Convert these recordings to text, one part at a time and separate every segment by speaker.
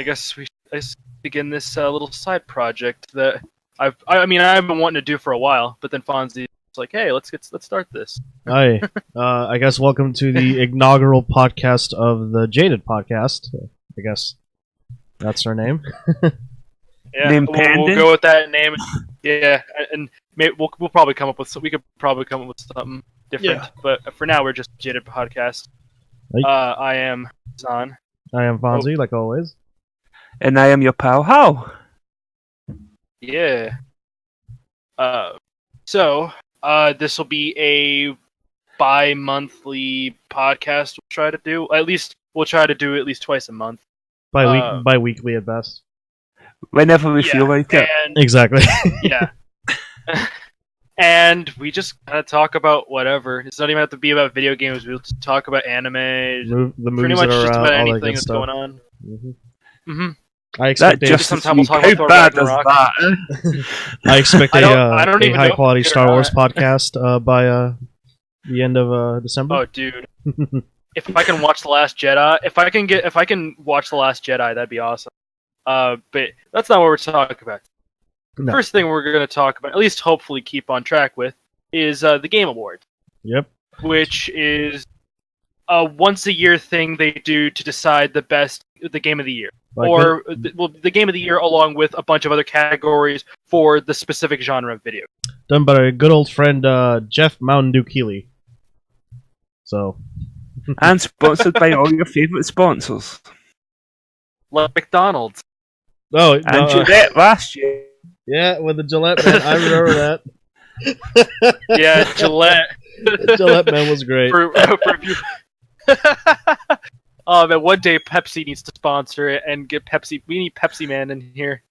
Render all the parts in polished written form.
Speaker 1: guess we should begin this little side project that I've been wanting to do for a while, but then Fonzie's like, "Hey, let's start this."
Speaker 2: Hi, I guess welcome to the inaugural podcast of the Jaded Podcast. I guess that's our name.
Speaker 1: Yeah, we'll go with that name. Yeah, and maybe we'll probably come up with we could probably come up with something different. Yeah. But for now, we're just Jaded Podcast. I am Zahn.
Speaker 2: I am Fonzie, like always.
Speaker 3: And I am your pal, Hal.
Speaker 1: Yeah. So this will be a bi-monthly podcast. We'll try to do at least twice a month.
Speaker 2: Bi-weekly at best.
Speaker 3: Whenever we feel like it.
Speaker 2: Exactly.
Speaker 1: Yeah. And we just kind of talk about whatever. It's not even have to be about video games. We'll just talk about anime.
Speaker 2: The movies
Speaker 1: pretty much
Speaker 2: that are
Speaker 1: just
Speaker 2: out,
Speaker 1: about
Speaker 2: all
Speaker 1: anything
Speaker 2: that good
Speaker 1: that's
Speaker 2: stuff.
Speaker 1: going on.
Speaker 2: Mm-hmm. I expect
Speaker 1: sometime we'll talk about
Speaker 3: bad does
Speaker 1: Ragnarok.
Speaker 3: that?
Speaker 2: I expect a
Speaker 1: high
Speaker 2: quality Star Wars podcast by the end of December.
Speaker 1: Oh, dude! If I can watch The Last Jedi, if I can watch The Last Jedi, that'd be awesome. But that's not what we're talking about.
Speaker 2: No.
Speaker 1: First thing we're going to talk about, at least hopefully keep on track with, is the Game Awards.
Speaker 2: Yep.
Speaker 1: Which is a once-a-year thing they do to decide the Game of the Year. The Game of the Year along with a bunch of other categories for the specific genre of video.
Speaker 2: Done by our good old friend Jeff Mountain Dew Keeley. So.
Speaker 3: And sponsored by all your favourite sponsors.
Speaker 1: Like McDonald's.
Speaker 2: Oh,
Speaker 3: and Gillette last year.
Speaker 2: Yeah, with the Gillette man. I remember that.
Speaker 1: Yeah, Gillette.
Speaker 2: Gillette man was great.
Speaker 1: Oh man, one day Pepsi needs to sponsor it and get Pepsi. We need Pepsi Man in here.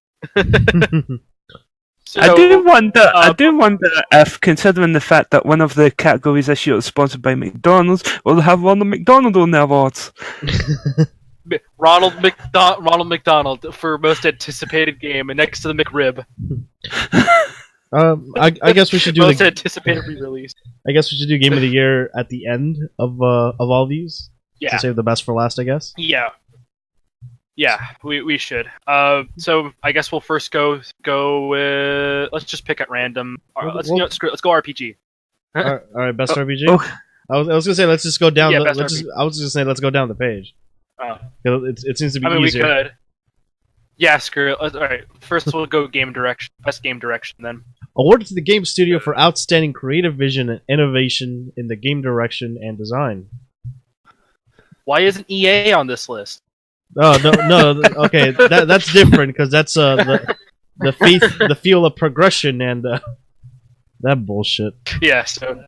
Speaker 1: So,
Speaker 3: I do wonder if, considering the fact that one of the categories this year is sponsored by McDonald's, will have Ronald McDonald on the awards.
Speaker 1: Ronald McDonald for most anticipated game, and next to the McRib.
Speaker 2: I guess we should do
Speaker 1: most anticipated re-release.
Speaker 2: I guess we should do Game of the Year at the end of all these.
Speaker 1: Yeah.
Speaker 2: To save the best for last, I guess.
Speaker 1: Yeah. Yeah, we should. So I guess we'll first go with. Let's just pick at random. Let's go RPG.
Speaker 2: All right, best RPG.
Speaker 3: Oh.
Speaker 2: I was gonna say let's just go down.
Speaker 1: Yeah,
Speaker 2: I was just saying let's go down the page.
Speaker 1: Oh.
Speaker 2: It seems to be easier.
Speaker 1: We could. Yeah, screw it. All right, first we'll go game direction. Best game direction then.
Speaker 2: Awarded to the game studio for outstanding creative vision and innovation in the game direction and design.
Speaker 1: Why isn't EA on this list?
Speaker 2: Oh no. Okay, that's different because that's the feel of progression and that bullshit.
Speaker 1: Yeah. So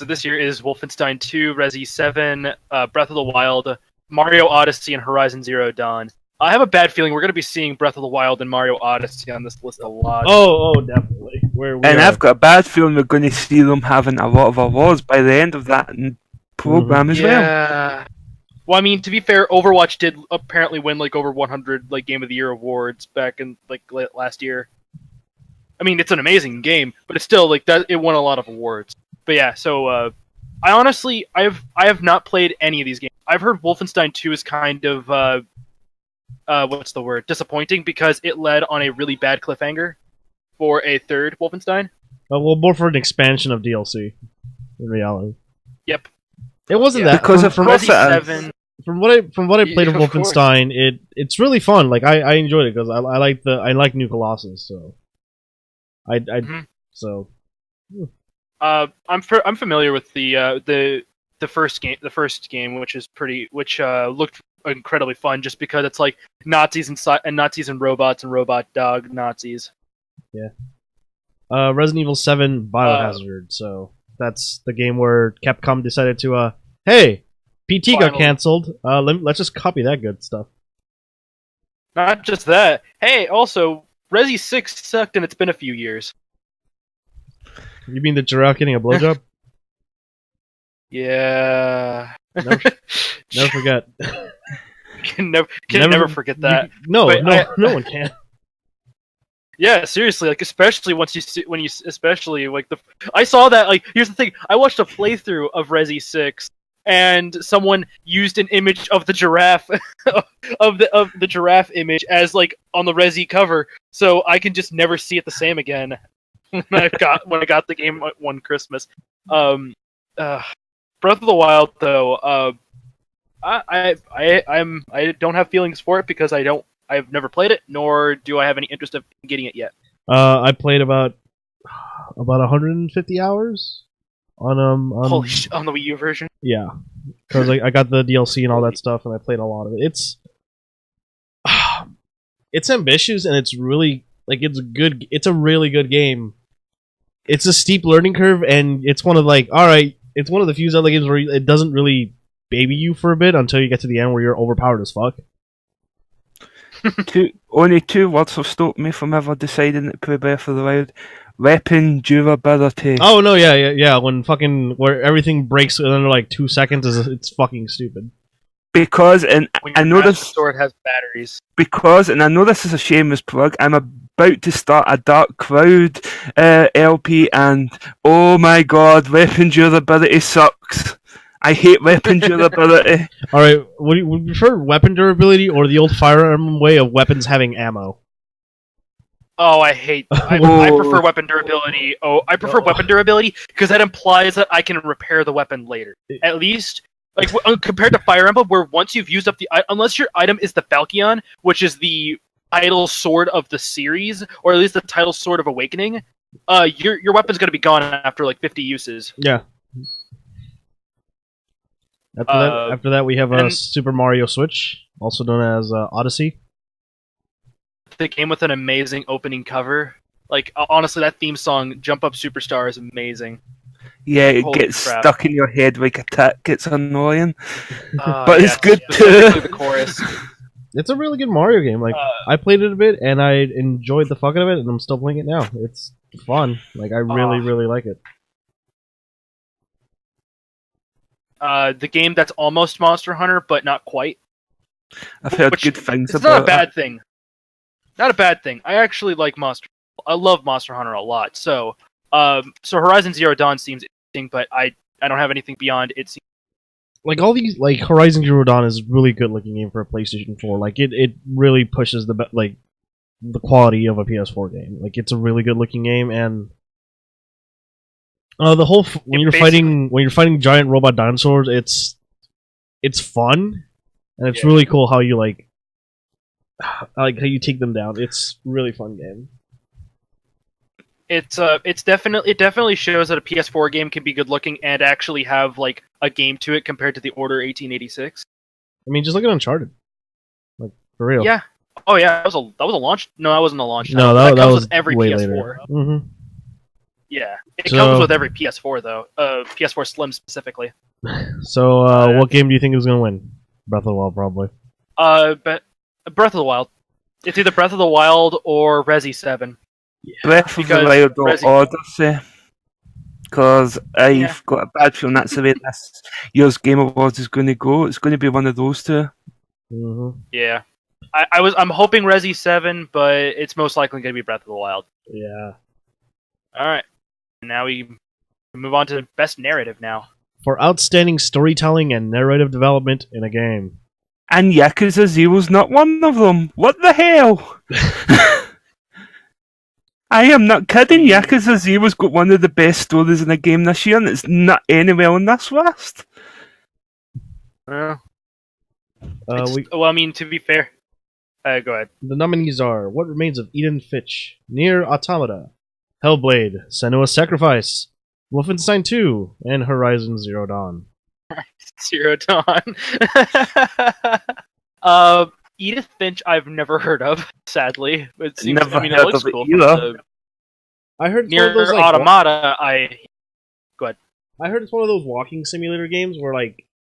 Speaker 1: this year is Wolfenstein 2, Resi 7, Breath of the Wild, Mario Odyssey, and Horizon Zero Dawn. I have a bad feeling we're going to be seeing Breath of the Wild and Mario Odyssey on this list a lot.
Speaker 2: Oh, definitely.
Speaker 3: I've got a bad feeling we're going to see them having a lot of awards by the end of that program as well.
Speaker 1: Yeah. Well, I mean, to be fair, Overwatch did apparently win over 100 Game of the Year awards back in last year. I mean, it's an amazing game, but it's still that it won a lot of awards. But yeah, so I have not played any of these games. I've heard Wolfenstein 2 is kind of what's the word? Disappointing because it led on a really bad cliffhanger for a third Wolfenstein.
Speaker 2: Well, more for an expansion of DLC in reality.
Speaker 1: Yep.
Speaker 2: It wasn't that
Speaker 3: because
Speaker 2: from what I played of Wolfenstein, it's really fun. I enjoyed it because I like New Colossus, so
Speaker 1: I'm familiar with the first game, which looked incredibly fun, just because it's Nazis and Nazis and robots and robot dog Nazis.
Speaker 2: Yeah. Resident Evil 7 Biohazard. So that's the game where Capcom decided to hey, PT got canceled. Let's just copy that good stuff.
Speaker 1: Not just that. Hey, also, Resi 6 sucked and it's been a few years.
Speaker 2: You mean the Jiraiya getting a blowjob?
Speaker 1: Yeah.
Speaker 2: Never forget.
Speaker 1: Can never forget that.
Speaker 2: No one can.
Speaker 1: Yeah, seriously, especially once I saw that. Here's the thing: I watched a playthrough of Resi 6, and someone used an image of the giraffe of the giraffe image as like on the Resi cover, so I can just never see it the same again. when I got the game one Christmas. Breath of the Wild though, I don't have feelings for it because I've never played it, nor do I have any interest in getting it yet.
Speaker 2: I played about 150 hours on
Speaker 1: Holy shit, on the Wii U version.
Speaker 2: Yeah, because I got the DLC and all that stuff, and I played a lot of it. It's ambitious and it's really it's good. It's a really good game. It's a steep learning curve, and it's one of it's one of the few Zelda games where it doesn't really baby you for a bit until you get to the end where you're overpowered as fuck.
Speaker 3: Only two words have stopped me from ever deciding to play Breath of the Wild. Weapon durability.
Speaker 2: Oh no, yeah. Where everything breaks within like 2 seconds it's fucking stupid.
Speaker 3: Because I know this
Speaker 1: sword has batteries.
Speaker 3: And I know this is a shameless plug. I'm about to start a Dark Cloud LP, and oh my god, weapon durability sucks. I hate weapon durability.
Speaker 2: All right, would you prefer weapon durability or the old Fire Emblem way of weapons having ammo?
Speaker 1: Oh, I prefer weapon durability. Oh, I prefer weapon durability because that implies that I can repair the weapon later. At least, compared to Fire Emblem, where once you've used up unless your item is the Falchion, which is the title sword of the series, or at least the title sword of Awakening, your weapon's gonna be gone after like 50 uses.
Speaker 2: Yeah. After that, we have Super Mario Switch, also known as Odyssey.
Speaker 1: The game with an amazing opening cover. Like, honestly, that theme song, Jump Up Superstar, is amazing.
Speaker 3: Yeah, it
Speaker 1: Holy
Speaker 3: gets
Speaker 1: crap.
Speaker 3: stuck in your head like a tick. It's annoying. But
Speaker 1: yeah,
Speaker 3: it's good
Speaker 1: specifically
Speaker 3: too.
Speaker 1: the chorus.
Speaker 2: It's a really good Mario game. I played it a bit, and I enjoyed the fuck out of it, and I'm still playing it now. It's fun. I really like it.
Speaker 1: The game that's almost Monster Hunter, but not quite.
Speaker 3: I've heard good things
Speaker 1: it's
Speaker 3: about it.
Speaker 1: It's not a bad thing. Not a bad thing. I actually like I love Monster Hunter a lot. So Horizon Zero Dawn seems interesting, but I don't have anything beyond it.
Speaker 2: All these Horizon Zero Dawn is a really good looking game for a PlayStation 4. It really pushes the quality of a PS4 game. It's a really good looking game, and the whole when you're fighting giant robot dinosaurs, it's fun, and it's really cool how you how you take them down. It's a really fun game.
Speaker 1: It definitely shows that a PS4 game can be good looking and actually have a game to it compared to the Order 1886.
Speaker 2: I mean, just look at Uncharted. For real.
Speaker 1: Yeah. Oh yeah, that was a launch. No, that wasn't a launch.
Speaker 2: No, that
Speaker 1: comes
Speaker 2: was
Speaker 1: with every
Speaker 2: way
Speaker 1: PS4.
Speaker 2: later. Mm-hmm.
Speaker 1: Yeah, it comes with every PS4 though. PS4 Slim specifically.
Speaker 2: So, what game do you think is going to win? Breath of the Wild, probably.
Speaker 1: But Breath of the Wild. It's either Breath of the Wild or Resi 7.
Speaker 3: Yeah. Breath of the Wild or Odyssey. Because I've got a bad feeling that's the way this year's Game Awards is going to go. It's going to be one of those two.
Speaker 2: Mm-hmm.
Speaker 1: Yeah. I'm hoping Resi 7, but it's most likely going to be Breath of the Wild.
Speaker 2: Yeah.
Speaker 1: Alright. Now we move on to Best Narrative now.
Speaker 2: For outstanding storytelling and narrative development in a game.
Speaker 3: And Yakuza 0's not one of them. What the hell? I am not kidding. Yakuza 0's got one of the best stories in a game this year, and it's not anywhere on this list.
Speaker 1: Well, I mean, to be fair, go ahead.
Speaker 2: The nominees are What Remains of Eden Fitch, Nier Automata, Hellblade, Senua's Sacrifice, Wolfenstein 2, and Horizon Zero Dawn.
Speaker 1: Zero Dawn. Edith Finch, I've never heard of. Sadly, it seems.
Speaker 3: Never
Speaker 1: it
Speaker 3: heard
Speaker 1: looks
Speaker 3: of it
Speaker 1: cool.
Speaker 3: either.
Speaker 2: I heard
Speaker 1: Nier Automata. Go ahead.
Speaker 2: I heard it's one of those walking simulator games where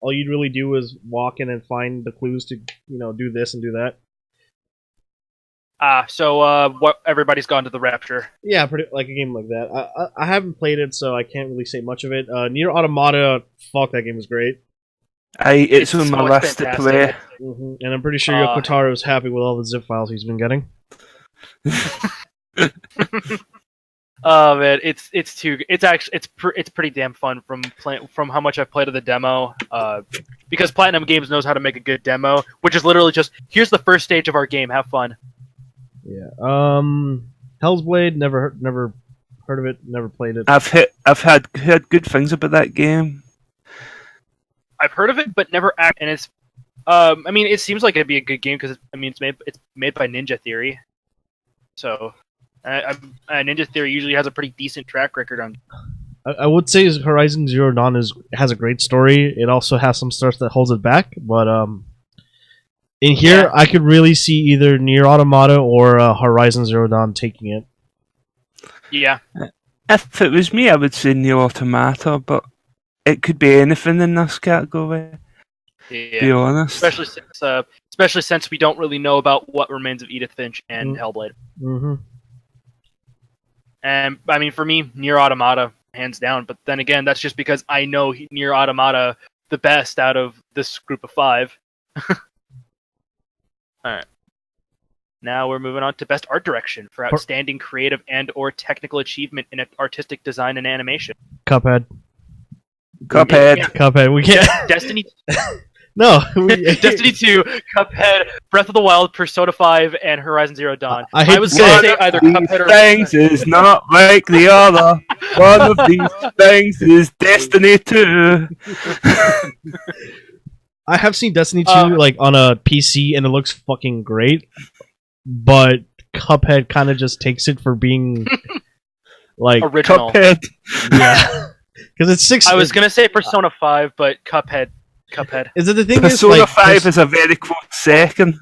Speaker 2: all you'd really do is walk in and find the clues to do this and do that.
Speaker 1: So what? Everybody's gone to the Rapture.
Speaker 2: Yeah, pretty a game like that. I haven't played it, so I can't really say much of it. Nier Automata, fuck, that game was great.
Speaker 3: It's on my list to play.
Speaker 2: Mm-hmm. And I'm pretty sure Yoko Taro is happy with all the zip files he's been getting.
Speaker 1: Oh man, it's pretty damn fun from how much I've played of the demo. Because Platinum Games knows how to make a good demo, which is literally just here's the first stage of our game. Have fun.
Speaker 2: Yeah. Hell's Blade. Never heard of it. Never played it.
Speaker 3: I've heard good things about that game.
Speaker 1: I've heard of it, but never and it's. I mean, it seems like it'd be a good game because it's made by Ninja Theory, so Ninja Theory usually has a pretty decent track record on.
Speaker 2: I would say Horizon Zero Dawn has a great story. It also has some stuff that holds it back, but in here I could really see either Nier Automata or Horizon Zero Dawn taking it.
Speaker 1: Yeah.
Speaker 3: If it was me, I would say Nier Automata, but it could be anything in this category.
Speaker 1: Yeah.
Speaker 3: Be honest.
Speaker 1: Especially since we don't really know about what remains of Edith Finch and Hellblade.
Speaker 2: Mm-hmm.
Speaker 1: And I mean, for me, Nier Automata, hands down. But then again, that's just because I know Nier Automata the best out of this group of 5. All right. Now we're moving on to Best Art Direction for outstanding creative and/or technical achievement in artistic design and animation.
Speaker 2: Cuphead. We can't.
Speaker 1: Destiny.
Speaker 2: No.
Speaker 1: Destiny 2, Cuphead, Breath of the Wild, Persona 5, and Horizon Zero Dawn.
Speaker 2: I
Speaker 1: was going to say either Cuphead or
Speaker 3: things is not like the other. One of these things is Destiny 2.
Speaker 2: I have seen Destiny 2 like on a PC and it looks fucking great, but Cuphead kind of just takes it for being like
Speaker 1: original.
Speaker 3: Cuphead.
Speaker 2: Yeah, because it's 6.
Speaker 1: I was gonna say Persona 5, but Cuphead.
Speaker 2: Is it the thing?
Speaker 3: Persona 5 is a very close second.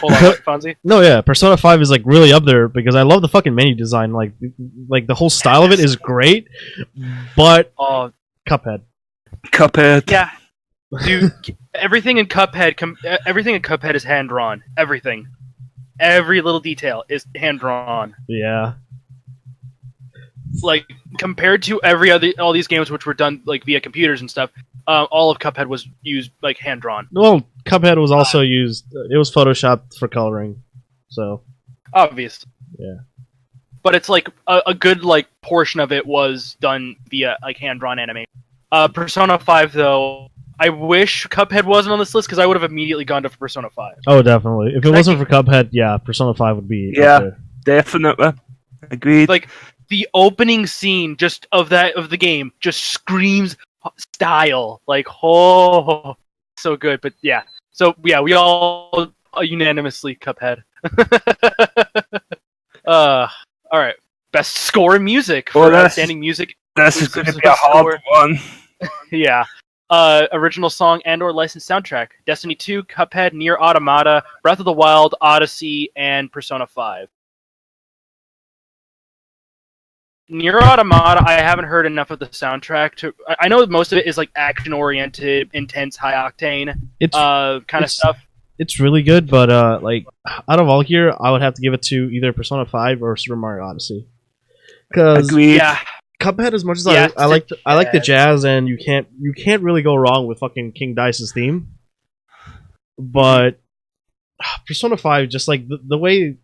Speaker 1: Hold on, Fonzie.
Speaker 2: No, yeah, Persona 5 is like really up there because I love the fucking menu design. Like the whole style of it is great, but Cuphead.
Speaker 1: Yeah, dude, everything in Cuphead is hand drawn. Everything, every little detail is hand drawn.
Speaker 2: Yeah.
Speaker 1: Like compared to all these games which were done like via computers and stuff, all of Cuphead was used like hand drawn.
Speaker 2: Well, Cuphead was also used. It was photoshopped for coloring, so
Speaker 1: obvious.
Speaker 2: Yeah,
Speaker 1: but it's like a good like portion of it was done via like hand drawn animation. Persona 5 though, I wish Cuphead wasn't on this list because I would have immediately gone to Persona 5.
Speaker 2: Oh, definitely. If it wasn't for Cuphead, yeah, Persona 5 would be.
Speaker 3: Yeah, definitely. Agreed.
Speaker 1: Like the opening scene just of the game just screams style. Like, oh, so good. But yeah, so yeah, we all unanimously Cuphead. All right, best score in music for outstanding music.
Speaker 3: This is going to be a hard one.
Speaker 1: Yeah. Original song and/or licensed soundtrack: Destiny 2, Cuphead, Nier Automata, Breath of the Wild, Odyssey, and Persona 5. Nier Automata, I haven't heard enough of the soundtrack. I know most of it is like action-oriented, intense, high-octane kind of stuff.
Speaker 2: It's really good, but like out of all here, I would have to give it to either Persona 5 or Super Mario Odyssey. Because Cuphead, as much as I like the jazz, and you can't really go wrong with fucking King Dice's theme. But Persona 5, just like the way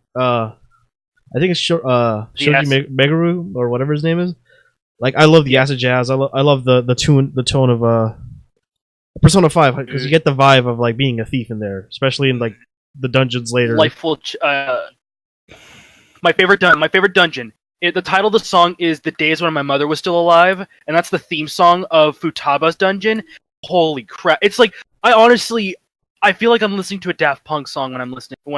Speaker 2: I think it's Shoji Meguro or whatever his name is. Like I love the acid jazz. I love the tone of Persona 5 because you get the vibe of like being a thief in there, especially in like the dungeons later.
Speaker 1: My favorite dungeon. The title of the song is "The Days When My Mother Was Still Alive," and that's the theme song of Futaba's dungeon. Holy crap! It's like I feel like I'm listening to a Daft Punk song when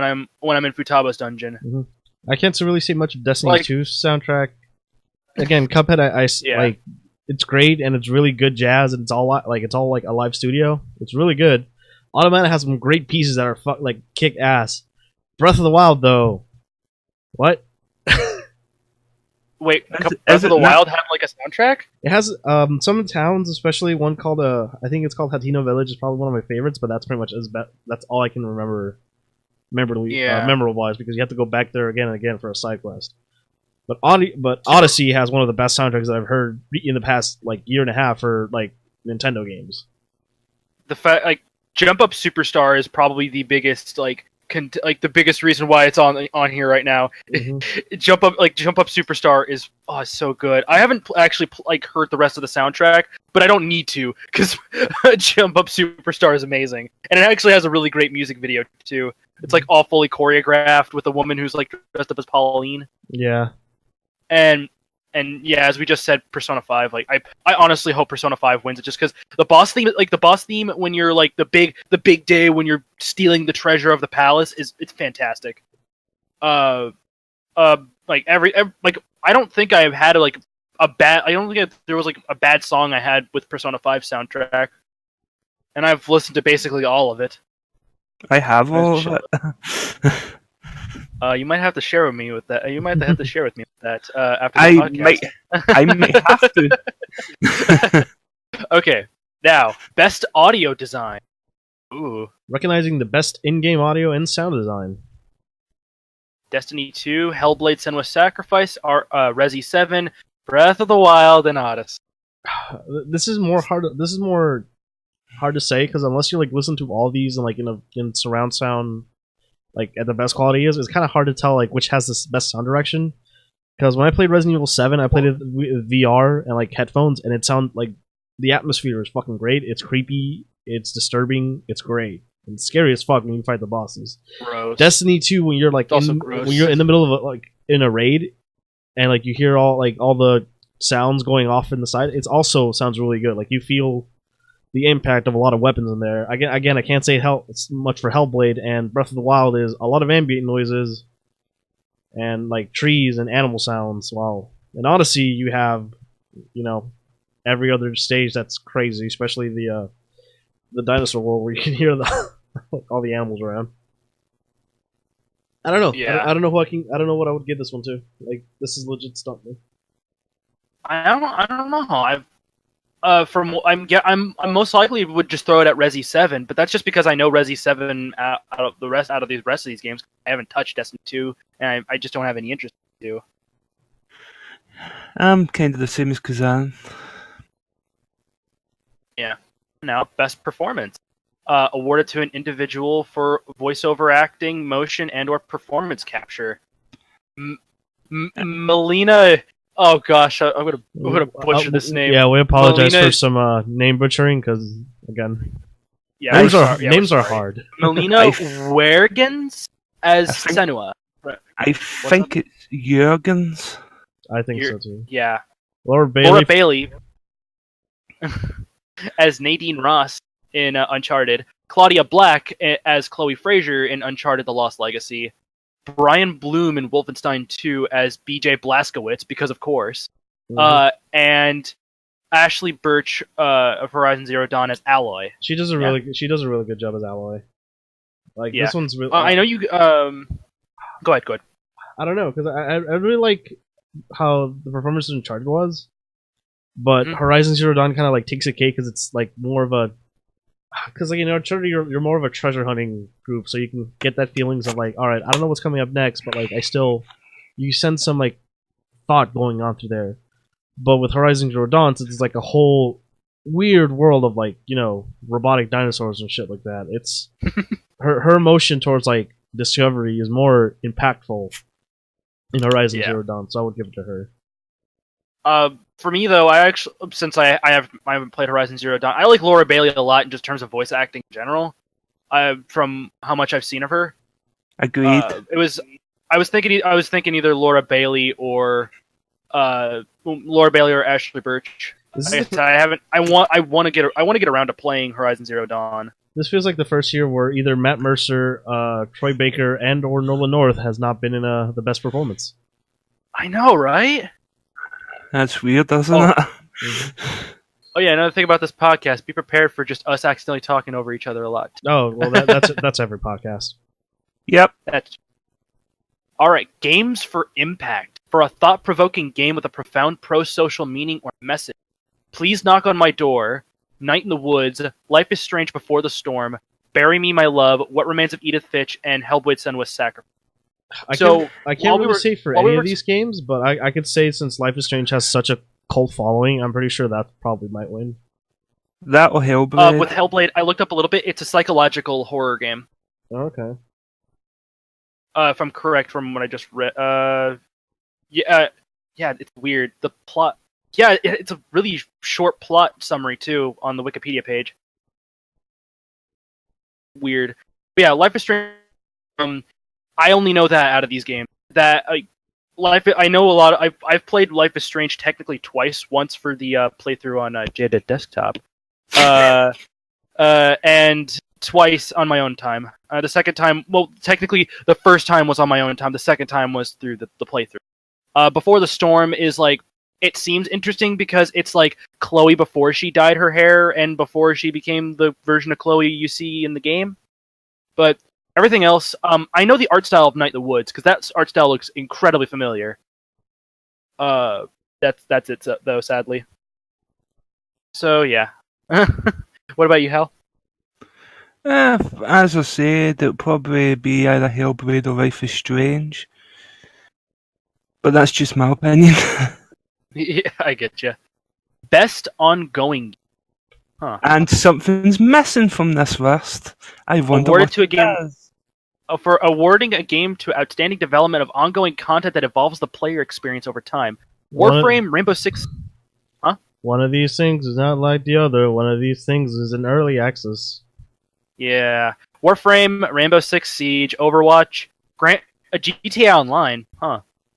Speaker 1: I'm in Futaba's dungeon.
Speaker 2: Mm-hmm. I can't really say much of Destiny 2's soundtrack. Again, Cuphead, I like. It's great and it's really good jazz and it's all like a live studio. It's really good. Automata has some great pieces that are like kick ass. Breath of the Wild though, what?
Speaker 1: Wait, Breath of the Wild have like a soundtrack?
Speaker 2: It has some towns, especially one called I think it's called Hateno Village. Is probably one of my favorites, but that's pretty much that's all I can remember. Memorable wise, because you have to go back there again and again for a side quest. But Odyssey has one of the best soundtracks that I've heard in the past like year and a half for like Nintendo games.
Speaker 1: The fact Jump Up Superstar is probably the biggest like like the biggest reason why it's on here right now.
Speaker 2: Mhm.
Speaker 1: Jump Up Superstar is so good. I haven't actually like heard the rest of the soundtrack, but I don't need to because Jump Up Superstar is amazing, and it actually has a really great music video too. It's like all fully choreographed with a woman who's like dressed up as Pauline.
Speaker 2: Yeah.
Speaker 1: And yeah, as we just said, Persona 5. Like I honestly hope Persona 5 wins it, just because the boss theme when you're like the big day when you're stealing the treasure of the palace it's fantastic. Like every like I don't think I've had there was like a bad song I had with Persona 5 soundtrack, and I've listened to basically all of it.
Speaker 3: I have all of it.
Speaker 1: You might have to share with me with that. You might have to share with me that after the podcast.
Speaker 3: I might have to.
Speaker 1: Okay, now best audio design. Ooh,
Speaker 2: Recognizing the best in-game audio and sound design.
Speaker 1: Destiny 2, Hellblade: Senua's Sacrifice, Resi 7, Breath of the Wild, and Odyssey.
Speaker 2: This is more hard to say because unless you like listen to all these and like in surround sound, like at the best quality it's kind of hard to tell like which has the best sound direction. Because when I played Resident Evil 7, I played it with VR and like headphones, and it sounded like the atmosphere is fucking great. It's creepy, it's disturbing, it's great, and scary as fuck when you fight the bosses.
Speaker 1: Gross.
Speaker 2: Destiny 2, when you're like when you're in the middle of like in a raid, and like you hear all the sounds going off in the side, it also sounds really good. Like you feel the impact of a lot of weapons in there. Again, I can't say it's much for Hellblade, and Breath of the Wild is a lot of ambient noises and like trees and animal sounds. While in Odyssey you have, every other stage that's crazy, especially the dinosaur world where you can hear all the animals around. I don't know.
Speaker 1: Yeah.
Speaker 2: I don't know I don't know what I would give this one to. Like this is legit stuff, man.
Speaker 1: I don't know. I'm most likely would just throw it at Resi 7, but that's just because I know Resi 7 out of the rest of these games. I haven't touched Destiny 2, and I just don't have any interest to.
Speaker 3: I'm kind of the same as Kazan.
Speaker 1: Yeah. Now, best performance. Awarded to an individual for voiceover acting, motion, and/or performance capture. Melina. Oh gosh, I'm gonna butcher this name.
Speaker 2: Yeah, we apologize
Speaker 1: Melina
Speaker 2: for some name butchering because again,
Speaker 1: yeah,
Speaker 2: names are hard.
Speaker 1: Melina Wergens as Senua.
Speaker 3: I think it's Jurgens.
Speaker 2: I think so too.
Speaker 1: Yeah,
Speaker 2: Laura Bailey
Speaker 1: as Nadine Ross in Uncharted. Claudia Black as Chloe Fraser in Uncharted: The Lost Legacy. Brian Bloom in Wolfenstein 2 as BJ Blazkowicz, because of course, and Ashley Birch of Horizon Zero Dawn as Aloy.
Speaker 2: She does a really good job as Aloy. Like this one's really.
Speaker 1: I know you. Go ahead.
Speaker 2: I don't know because I really like how the performance in Uncharted was, but Horizon Zero Dawn kind of like takes a cake because it's like more of a. Because like Uncharted, you're more of a treasure hunting group, so you can get that feelings of like, all right, I don't know what's coming up next, but like you sense some like thought going on through there. But with Horizon Zero Dawn, it's like a whole weird world of like robotic dinosaurs and shit like that. It's her emotion towards like discovery is more impactful in Horizon Zero Dawn, so I would give it to her.
Speaker 1: For me though, I actually since I haven't played Horizon Zero Dawn, I like Laura Bailey a lot in just terms of voice acting in general. From how much I've seen of her.
Speaker 3: Agreed.
Speaker 1: I was thinking either Laura Bailey or Ashley Birch. I want to get around to playing Horizon Zero Dawn.
Speaker 2: This feels like the first year where either Matt Mercer, Troy Baker, and or Nolan North has not been in the best performance.
Speaker 1: I know, right?
Speaker 3: That's weird, doesn't it?
Speaker 1: Oh yeah, another thing about this podcast: be prepared for just us accidentally talking over each other a lot.
Speaker 2: Oh well, that's every podcast.
Speaker 3: Yep.
Speaker 1: All right. Games for impact. For a thought-provoking game with a profound pro-social meaning or message, Please Knock on My Door, Night in the Woods, Life is Strange Before the Storm, Bury Me, My Love, What Remains of Edith Finch, and Hellblade: Senua's Sacrifice.
Speaker 2: I can't really say for any of these games, but I could say since Life is Strange has such a cult following, I'm pretty sure that probably might win.
Speaker 3: That or Hellblade.
Speaker 1: With Hellblade, I looked up a little bit. It's a psychological horror game.
Speaker 2: Okay.
Speaker 1: if I'm correct from what I just read. Yeah, it's weird. The plot. Yeah, it's a really short plot summary too on the Wikipedia page. Weird. But yeah, Life is Strange. I only know that out of these games. That I know a lot. I've played Life is Strange technically twice. Once for the playthrough on Jaded Desktop, and twice on my own time. The second time, well, technically the first time was on my own time. The second time was through the playthrough. Before the Storm is like, it seems interesting because it's like Chloe before she dyed her hair and before she became the version of Chloe you see in the game. But everything else, I know the art style of Night in the Woods because that art style looks incredibly familiar. That's it though, sadly. So yeah. What about you, Hal?
Speaker 3: As I said, it'll probably be either Hellblade or Life is Strange. But that's just my opinion.
Speaker 1: Yeah, I get you. Best ongoing. Huh.
Speaker 3: And something's missing from this list. I wonder
Speaker 1: Awarded
Speaker 3: what
Speaker 1: to a
Speaker 3: it
Speaker 1: game
Speaker 3: is.
Speaker 1: for awarding a game to outstanding development of ongoing content that evolves the player experience over time. Warframe, Rainbow Six.
Speaker 2: One of these things is not like the other. One of these things is in early access.
Speaker 1: Yeah, Warframe, Rainbow Six Siege, Overwatch, GTA Online,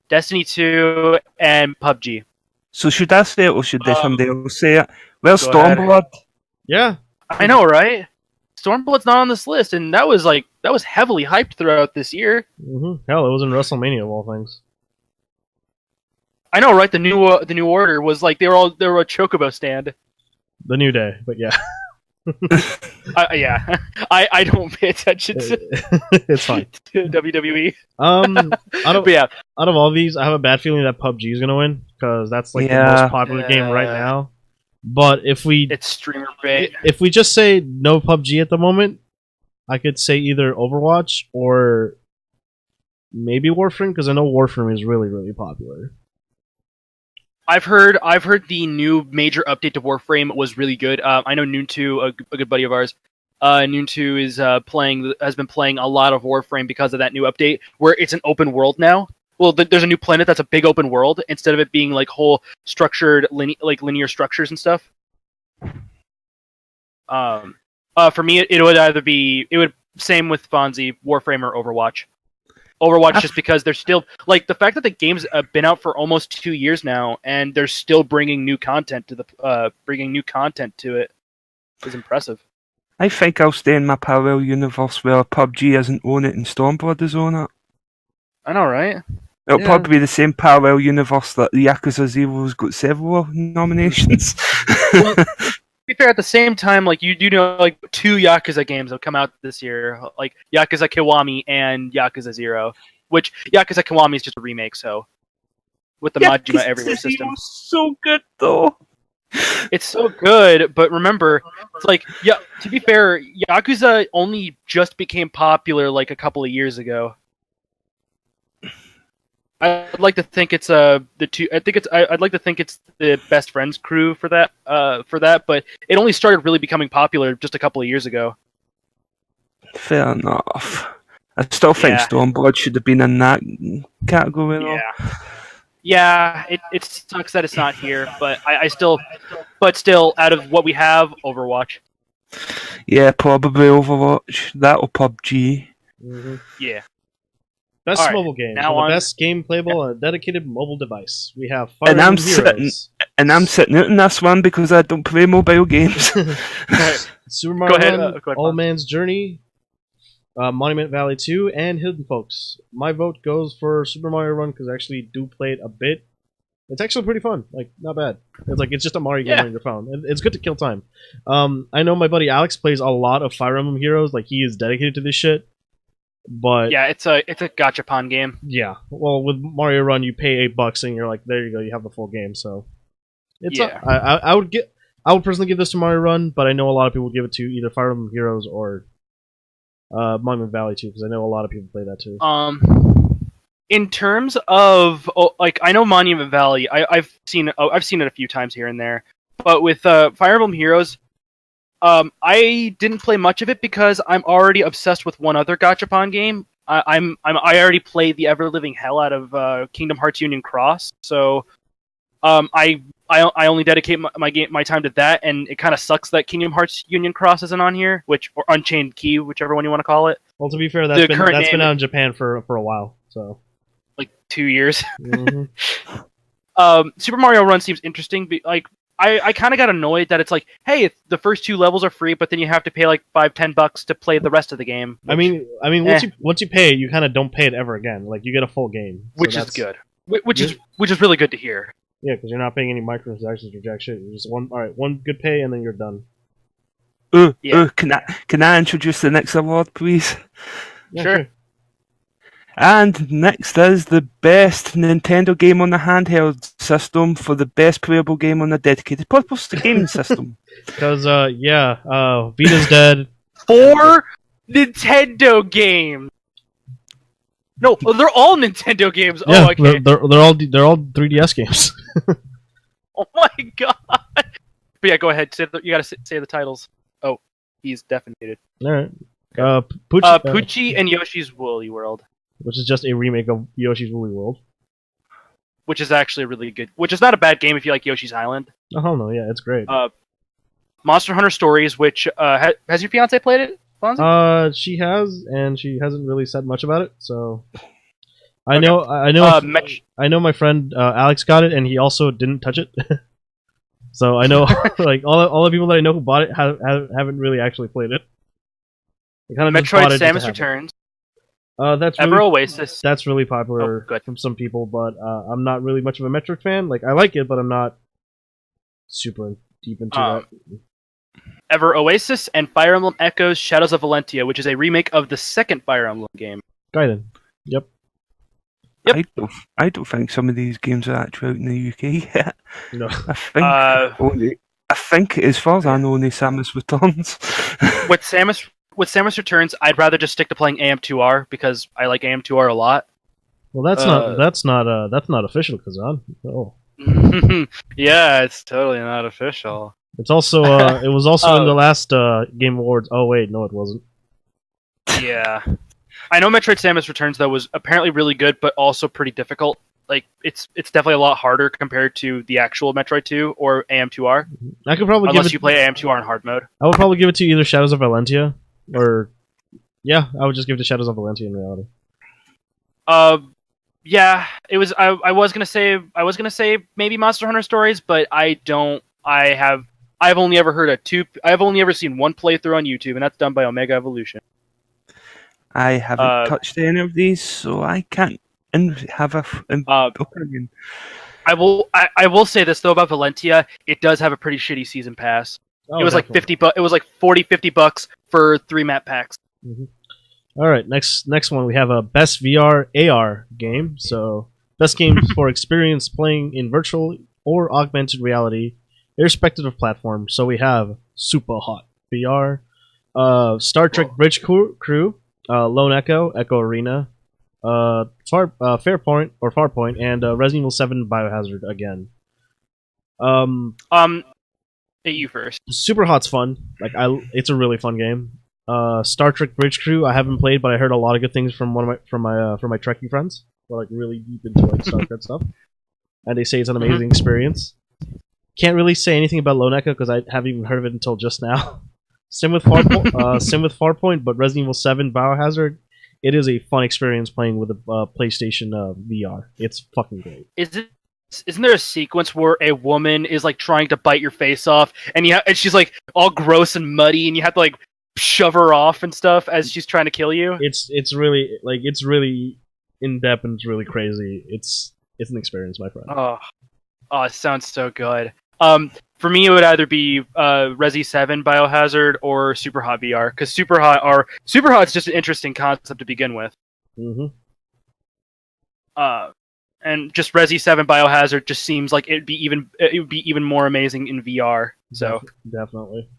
Speaker 1: Destiny 2, and PUBG.
Speaker 3: So should I say it or should somebody else say it? Well,
Speaker 1: Go ahead.
Speaker 3: Stormblood.
Speaker 2: Yeah.
Speaker 1: I know, right? Stormblood's not on this list, and that was heavily hyped throughout this year.
Speaker 2: Mm-hmm. Hell, it was in WrestleMania of all things.
Speaker 1: I know, right? The new order was like they were a Chocobo stand.
Speaker 2: The New Day, but yeah.
Speaker 1: Yeah, I don't pay attention to
Speaker 2: It's fine.
Speaker 1: to WWE.
Speaker 2: Out of all these, I have a bad feeling that PUBG is gonna win because that's like the most popular game right now. But
Speaker 1: it's streamer bait.
Speaker 2: If we just say no PUBG at the moment, I could say either Overwatch or maybe Warframe because I know Warframe is really, really popular.
Speaker 1: I've heard the new major update to Warframe was really good. I know Noon2, a good buddy of ours. Noon2 has been playing a lot of Warframe because of that new update, where it's an open world now. Well, there's a new planet that's a big open world instead of it being like whole structured linear structures and stuff. For me, it would same with Fonzie, Warframe or Overwatch. Overwatch just because they're still like the fact that the game's been out for almost 2 years now and they're still bringing new content to it is impressive.
Speaker 3: I think I'll stay in my parallel universe where PUBG isn't on it and Stormblood is on it.
Speaker 1: I know, right?
Speaker 3: It'll probably be the same parallel universe that the Yakuza 0's got several nominations.
Speaker 1: Well, to be fair, at the same time, like you do know, like 2 Yakuza games have come out this year, like Yakuza Kiwami and Yakuza 0. Which Yakuza Kiwami is just a remake, so with the Majima Everywhere system.
Speaker 3: So good though.
Speaker 1: It's so good, but remember, it's like to be fair, Yakuza only just became popular like a couple of years ago. I'd like to think it's I'd like to think it's the Best Friends crew for that, but it only started really becoming popular just a couple of years ago.
Speaker 3: Fair enough. I still think Stormblood should have been in that category though.
Speaker 1: Yeah, it sucks that it's not here, but still, out of what we have, Overwatch.
Speaker 3: Yeah, probably Overwatch. That or PUBG.
Speaker 2: Mm-hmm.
Speaker 1: Yeah.
Speaker 2: Best mobile game. The best game playable on a dedicated mobile device. We have Fire
Speaker 3: I'm
Speaker 2: Heroes.
Speaker 3: I'm sitting out in this one because I don't play mobile games.
Speaker 2: Super Mario Run, All Man's Journey, Monument Valley 2, and Hidden Folks. My vote goes for Super Mario Run because I actually do play it a bit. It's actually pretty fun. Like, not bad. It's just a Mario game on your phone. It's good to kill time. I know my buddy Alex plays a lot of Fire Emblem Heroes. Like, he is dedicated to this shit. But
Speaker 1: yeah, it's a gachapon game.
Speaker 2: Yeah, well, with Mario Run, you pay $8 and you're like, there you go, you have the full game. So, I would personally give this to Mario Run, but I know a lot of people would give it to either Fire Emblem Heroes or Monument Valley 2 because I know a lot of people play that too.
Speaker 1: In terms of I know Monument Valley, I've seen it a few times here and there, but with Fire Emblem Heroes. I didn't play much of it because I'm already obsessed with one other gachapon game, I already played the ever living hell out of Kingdom Hearts Union Cross, so I only dedicate my time to that, and it kind of sucks that Kingdom Hearts Union Cross isn't on here, or Unchained Key, whichever one you want to call it.
Speaker 2: Well, to be fair, that's been out in Japan for a while, so
Speaker 1: like 2 years.
Speaker 2: Mm-hmm.
Speaker 1: Super Mario Run seems interesting. Like I kind of got annoyed that it's like, hey, the first 2 levels are free, but then you have to pay like $5-10 to play the rest of the game.
Speaker 2: Which, I mean, once you pay it, you kind of don't pay it ever again. Like you get a full game, so
Speaker 1: which is good. Which is really good to hear.
Speaker 2: Yeah, because you're not paying any microtransactions or jack shit. You're just one good pay, and then you're done.
Speaker 3: Can I introduce the next award, please?
Speaker 2: Yeah,
Speaker 1: sure.
Speaker 3: And next is the best Nintendo game on the handheld system for the best playable game on the dedicated purpose gaming system.
Speaker 2: Because Vita's dead.
Speaker 1: 4 Nintendo games. No, they're all Nintendo games.
Speaker 2: Yeah,
Speaker 1: oh, okay.
Speaker 2: they're all 3DS games.
Speaker 1: Oh my god. But yeah, go ahead. You gotta say the titles. Oh, he's definited.
Speaker 2: All right.
Speaker 1: Poochie and Yoshi's Woolly World,
Speaker 2: which is just a remake of Yoshi's Woolly World,
Speaker 1: which is actually really good. Which is not a bad game if you like Yoshi's Island.
Speaker 2: Oh no, yeah, it's great.
Speaker 1: Monster Hunter Stories, which has your fiance played it? Fonzie?
Speaker 2: She has, and she hasn't really said much about it. So I know my friend Alex got it, and he also didn't touch it. So I know, like all the people that I know who bought it haven't really actually played it. They kind of
Speaker 1: Metroid: Samus Returns.
Speaker 2: That's
Speaker 1: Ever
Speaker 2: really,
Speaker 1: Oasis.
Speaker 2: That's really popular from some people, but I'm not really much of a Metroid fan. Like I like it, but I'm not super deep into that.
Speaker 1: Ever Oasis and Fire Emblem Echoes: Shadows of Valentia, which is a remake of the second Fire Emblem game.
Speaker 2: Gaiden. Yep.
Speaker 3: I don't think some of these games are actually out in the UK yet.
Speaker 2: No.
Speaker 3: I think, as far as I know, only Samus Returns.
Speaker 1: With Samus Returns, I'd rather just stick to playing AM2R because I like AM2R a lot.
Speaker 2: Well, that's not official, Kazan. Oh.
Speaker 1: Yeah, it's totally not official.
Speaker 2: It's also it was also in the last Game Awards. Oh wait, no, it wasn't.
Speaker 1: Yeah, I know Metroid: Samus Returns though was apparently really good, but also pretty difficult. Like it's definitely a lot harder compared to the actual Metroid 2 or AM2R.
Speaker 2: I could probably
Speaker 1: unless you play AM2R in hard mode.
Speaker 2: I would probably give it to either Shadows of Valentia or I would just give it to Shadows of Valentia in reality.
Speaker 1: Yeah, it was. I was gonna say maybe Monster Hunter Stories, but I don't. I've only ever heard I've only ever seen one playthrough on YouTube, and that's done by Omega Evolution.
Speaker 3: I haven't touched any of these, so I can't have an opinion.
Speaker 1: I will say this though about Valentia, it does have a pretty shitty season pass. It was definitely. like $50. It was like $40-50 for 3 map packs.
Speaker 2: Mm-hmm. All right, next one we have a best VR AR game. So best games for experience playing in virtual or augmented reality, irrespective of platform. So we have Super Hot VR, Star Trek Bridge Crew, Lone Echo, Echo Arena, Farpoint, and Resident Evil 7 Biohazard again.
Speaker 1: You first.
Speaker 2: Super Hot's fun. It's a really fun game. Star Trek Bridge Crew I haven't played, but I heard a lot of good things from my Trekkie friends who are like really deep into like Star Trek stuff, and they say it's an amazing experience. Can't really say anything about Lone Echo because I haven't even heard of it until just now. Same with Farpoint, but Resident Evil 7 Biohazard, it is a fun experience playing with a PlayStation VR. It's fucking great.
Speaker 1: Isn't there a sequence where a woman is like trying to bite your face off, and she's like all gross and muddy, and you have to like shove her off and stuff as she's trying to kill you?
Speaker 2: It's really in depth and it's really crazy. It's an experience, my friend.
Speaker 1: Oh, it sounds so good. For me, it would either be Resi 7 Biohazard or Super Hot VR, because Super Hot's just an interesting concept to begin with.
Speaker 2: Mm-hmm.
Speaker 1: And just Resi 7 Biohazard just seems like it would be even more amazing in VR. So
Speaker 2: definitely.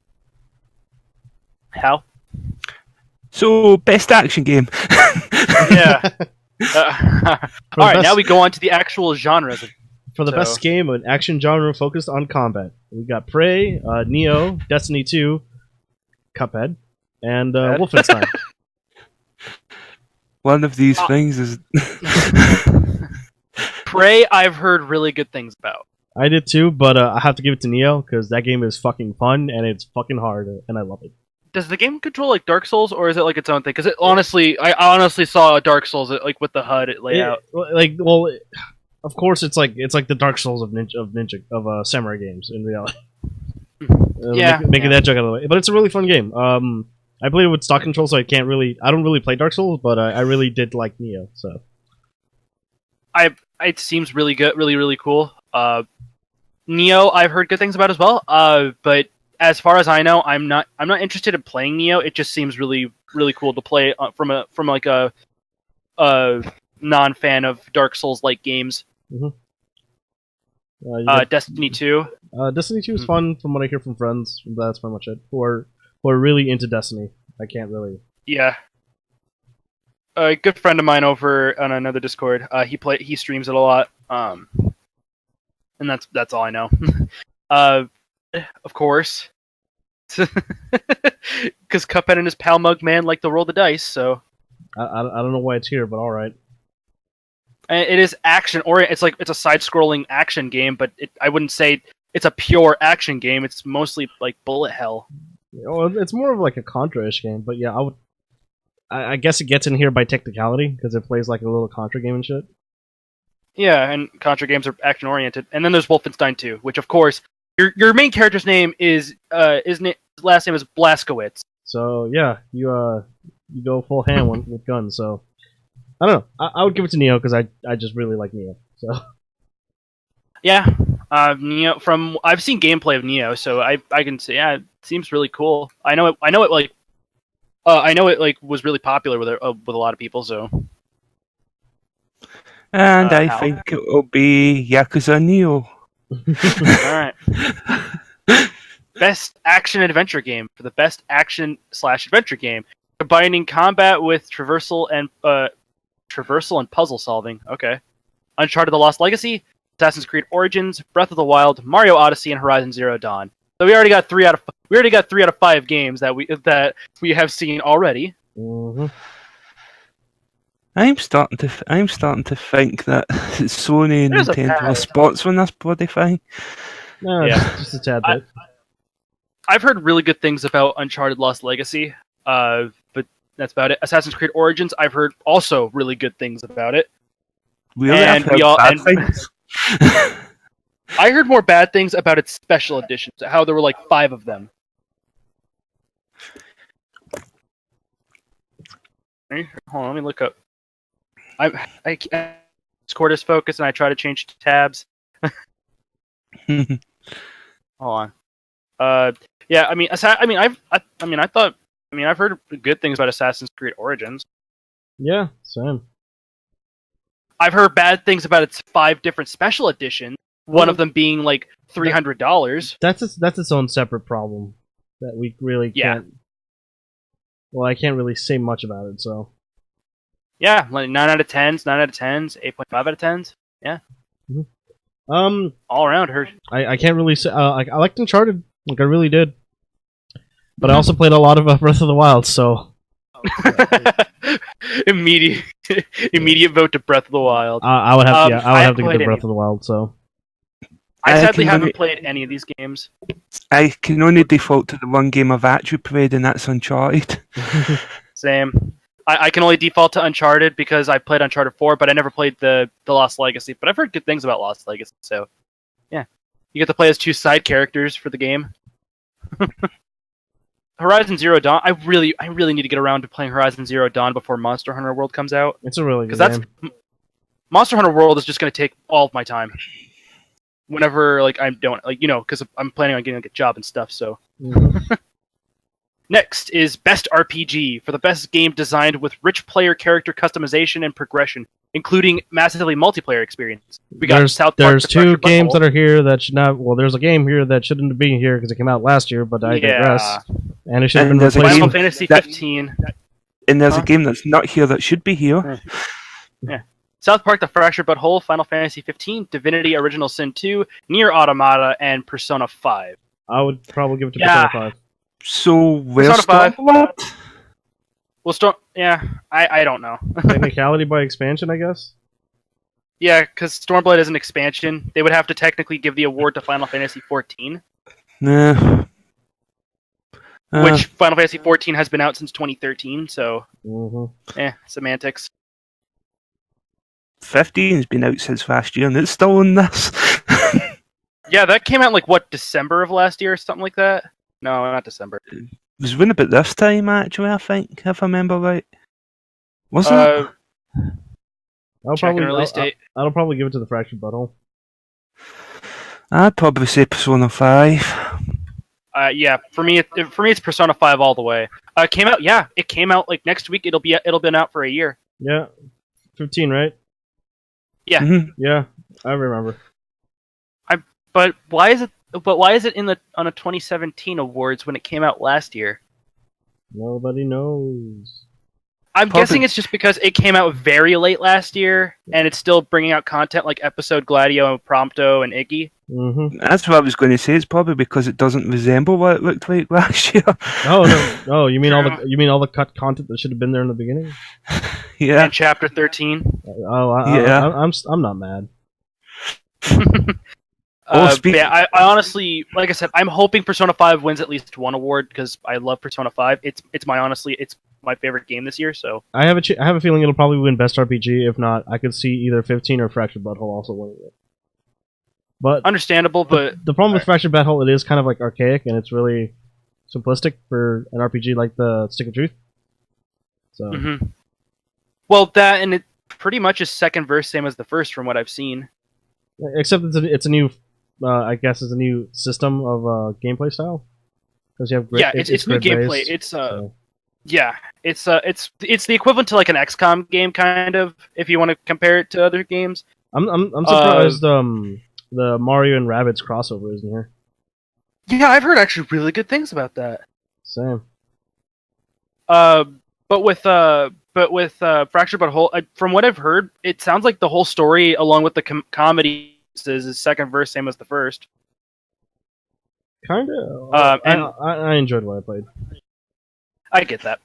Speaker 1: Hal?
Speaker 3: So, best action game.
Speaker 1: Yeah. Alright, now we go on to the actual genres.
Speaker 2: For the best game, an action genre focused on combat. We got Prey, Neo, Destiny 2, Cuphead, and Wolfenstein.
Speaker 3: One of these things is.
Speaker 1: Prey, I've heard really good things about.
Speaker 2: I did too, but I have to give it to Neo because that game is fucking fun and it's fucking hard, and I love it.
Speaker 1: Does the game control like Dark Souls, or is it like its own thing? Because I honestly saw a Dark Souls like with the HUD layout.
Speaker 2: Of course, it's like the Dark Souls of samurai games in reality. Making that joke out of the way, but it's a really fun game. I played it with stock control, so I don't really play Dark Souls, but I really did like Neo. So,
Speaker 1: it seems really good, really cool. Neo, I've heard good things about as well. But as far as I know, I'm not interested in playing Neo. It just seems really cool to play from a non-fan of Dark Souls like games.
Speaker 2: Mm-hmm.
Speaker 1: Destiny 2.
Speaker 2: Destiny 2 is fun from what I hear from friends. That's pretty much it. Who are really into Destiny. I can't really.
Speaker 1: Yeah. A good friend of mine over on another Discord. He streams it a lot. And that's all I know. Of course, because Cuphead and his pal Mugman like to roll the dice. So
Speaker 2: I don't know why it's here, but all right.
Speaker 1: It is action oriented. It's a side-scrolling action game, but I wouldn't say it's a pure action game. It's mostly like bullet hell.
Speaker 2: Well, it's more of like a Contra-ish game, but yeah, I guess it gets in here by technicality because it plays like a little Contra game and shit.
Speaker 1: Yeah, and Contra games are action oriented, and then there's Wolfenstein 2, which of course your main character's name is his last name is Blazkowicz.
Speaker 2: So yeah, you go full hand with guns. So I don't know. I would give it to Neo because I just really like Neo. So
Speaker 1: yeah, Neo. I've seen gameplay of Neo, so I can say it seems really cool. I know it was really popular with a lot of people. So.
Speaker 3: And I think it will be Yakuza Neo.
Speaker 1: Alright. Best action adventure game for the best action/adventure game, combining combat with traversal and puzzle solving. Okay. Uncharted: The Lost Legacy, Assassin's Creed Origins, Breath of the Wild, Mario Odyssey, and Horizon Zero Dawn. So we already got 3 out of 5 games that we have seen already.
Speaker 2: Mm-hmm.
Speaker 3: I'm starting to think that Sony and Nintendo are sponsoring this bloody thing.
Speaker 2: No, yeah, just a tad bit.
Speaker 1: I've heard really good things about Uncharted: Lost Legacy, but that's about it. Assassin's Creed Origins, I've heard also really good things about it.
Speaker 3: Really,
Speaker 1: and things. I heard more bad things about its special editions. How there were like 5 of them. Hold on, let me look up. I Discord is focused, and I try to change tabs. Hold on. Yeah, I've heard good things about Assassin's Creed Origins.
Speaker 2: Yeah, same.
Speaker 1: I've heard bad things about its 5 different special editions. One of them being like $300.
Speaker 2: That's its own separate problem that we really can't. Well, I can't really say much about it, so.
Speaker 1: Yeah, like 9 out of 10s, 9 out of 10s, 8.5 out of 10s. Yeah.
Speaker 2: Mm-hmm.
Speaker 1: All around her.
Speaker 2: I can't really say. I liked Uncharted, like I really did, but I also played a lot of Breath of the Wild, so.
Speaker 1: Immediate vote to Breath of the Wild.
Speaker 2: I would have to give to Breath of the Wild. So.
Speaker 1: I sadly haven't played any of these games.
Speaker 3: I can only default to the one game I've actually played, and that's Uncharted.
Speaker 1: Same. I can only default to Uncharted because I played Uncharted 4, but I never played the Lost Legacy. But I've heard good things about Lost Legacy, so yeah. You get to play as 2 side characters for the game. Horizon Zero Dawn, I really need to get around to playing Horizon Zero Dawn before Monster Hunter World comes out.
Speaker 2: It's a really good game.
Speaker 1: Monster Hunter World is just going to take all of my time. Whenever I don't because I'm planning on getting a job and stuff, so. Mm-hmm. Next is Best RPG for the best game designed with rich player character customization and progression, including massively multiplayer experience. We got South Park.
Speaker 2: There's 2 games that are here that should not. Well, there's a game here that shouldn't be here because it came out last year, but I digress. And it should have been replaced.
Speaker 1: Final Fantasy 15.
Speaker 3: And there's a game that's not here that should be here.
Speaker 1: Yeah. South Park: The Fractured But Whole, Final Fantasy 15, Divinity: Original Sin 2, Nier Automata, and Persona 5.
Speaker 2: I would probably give it to Persona 5.
Speaker 3: So where's Stormblood?
Speaker 1: Well, I don't know.
Speaker 2: Technicality by expansion, I guess.
Speaker 1: Yeah, because Stormblight is an expansion. They would have to technically give the award to Final Fantasy XIV,
Speaker 3: Nah.
Speaker 1: which Final Fantasy XIV has been out since 2013. So, semantics.
Speaker 3: 15's been out since last year, and it's still in this.
Speaker 1: Yeah, that came out December of last year or something like that? No, not December.
Speaker 3: It was when about this time, actually, I think, if I remember right. Wasn't it?
Speaker 2: I'll probably give it to the Fractured Butthole.
Speaker 3: I'd probably say Persona 5.
Speaker 1: Yeah, for me it's Persona 5 all the way. It came out next week. It'll been out for a year.
Speaker 2: Yeah, 15, right?
Speaker 1: Yeah.
Speaker 3: Mm-hmm.
Speaker 2: Yeah, I remember.
Speaker 1: But why is it on a 2017 awards when it came out last year?
Speaker 2: Nobody knows.
Speaker 1: I'm guessing it's just because it came out very late last year, and it's still bringing out content like Episode Gladio, Prompto, and Iggy.
Speaker 2: Mm-hmm.
Speaker 3: That's what I was going to say. It's probably because it doesn't resemble what it looked like last year.
Speaker 2: Oh no! You mean all the cut content that should have been there in the beginning?
Speaker 3: Yeah.
Speaker 1: And Chapter 13.
Speaker 2: I'm not mad.
Speaker 1: I honestly, like I said, I'm hoping Persona 5 wins at least one award because I love Persona 5. It's my favorite game this year. So
Speaker 2: I have a feeling it'll probably win Best RPG. If not, I could see either 15 or Fractured Butthole also winning it. But
Speaker 1: understandable, but
Speaker 2: the problem with Fractured Butthole, it is kind of like archaic and it's really simplistic for an RPG like the Stick of Truth. So,
Speaker 1: well, that and it pretty much is second verse same as the first from what I've seen.
Speaker 2: Except it's a new, I guess, it's a new system of gameplay style because you have
Speaker 1: it's new gameplay. It's it's the equivalent to like an XCOM game kind of if you want to compare it to other games.
Speaker 2: I'm surprised the Mario and Rabbids crossover isn't here.
Speaker 1: Yeah, I've heard actually really good things about that.
Speaker 2: Same.
Speaker 1: But with Fractured Butthole, from what I've heard, it sounds like the whole story, along with the comedy, is second verse same as the first.
Speaker 2: Kind of. I enjoyed what I played.
Speaker 1: I get that.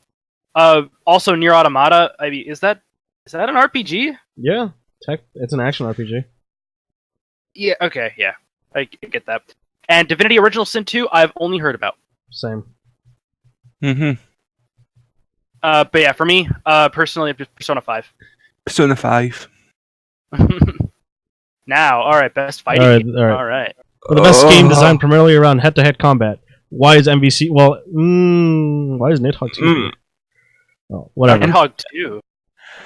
Speaker 1: Also, Nier Automata. I mean, is that an RPG?
Speaker 2: Yeah, it's an action RPG.
Speaker 1: Yeah. Okay. Yeah, I get that. And Divinity: Original Sin 2, I've only heard about.
Speaker 2: Same.
Speaker 1: But yeah, for me, personally, it's Persona 5.
Speaker 3: Persona 5.
Speaker 1: Now, all right, best fighting. All right.
Speaker 2: For the best game designed primarily around head-to-head combat. Why is MVC? Well, why is Nidhogg 2? Oh, whatever.
Speaker 1: Nidhogg 2.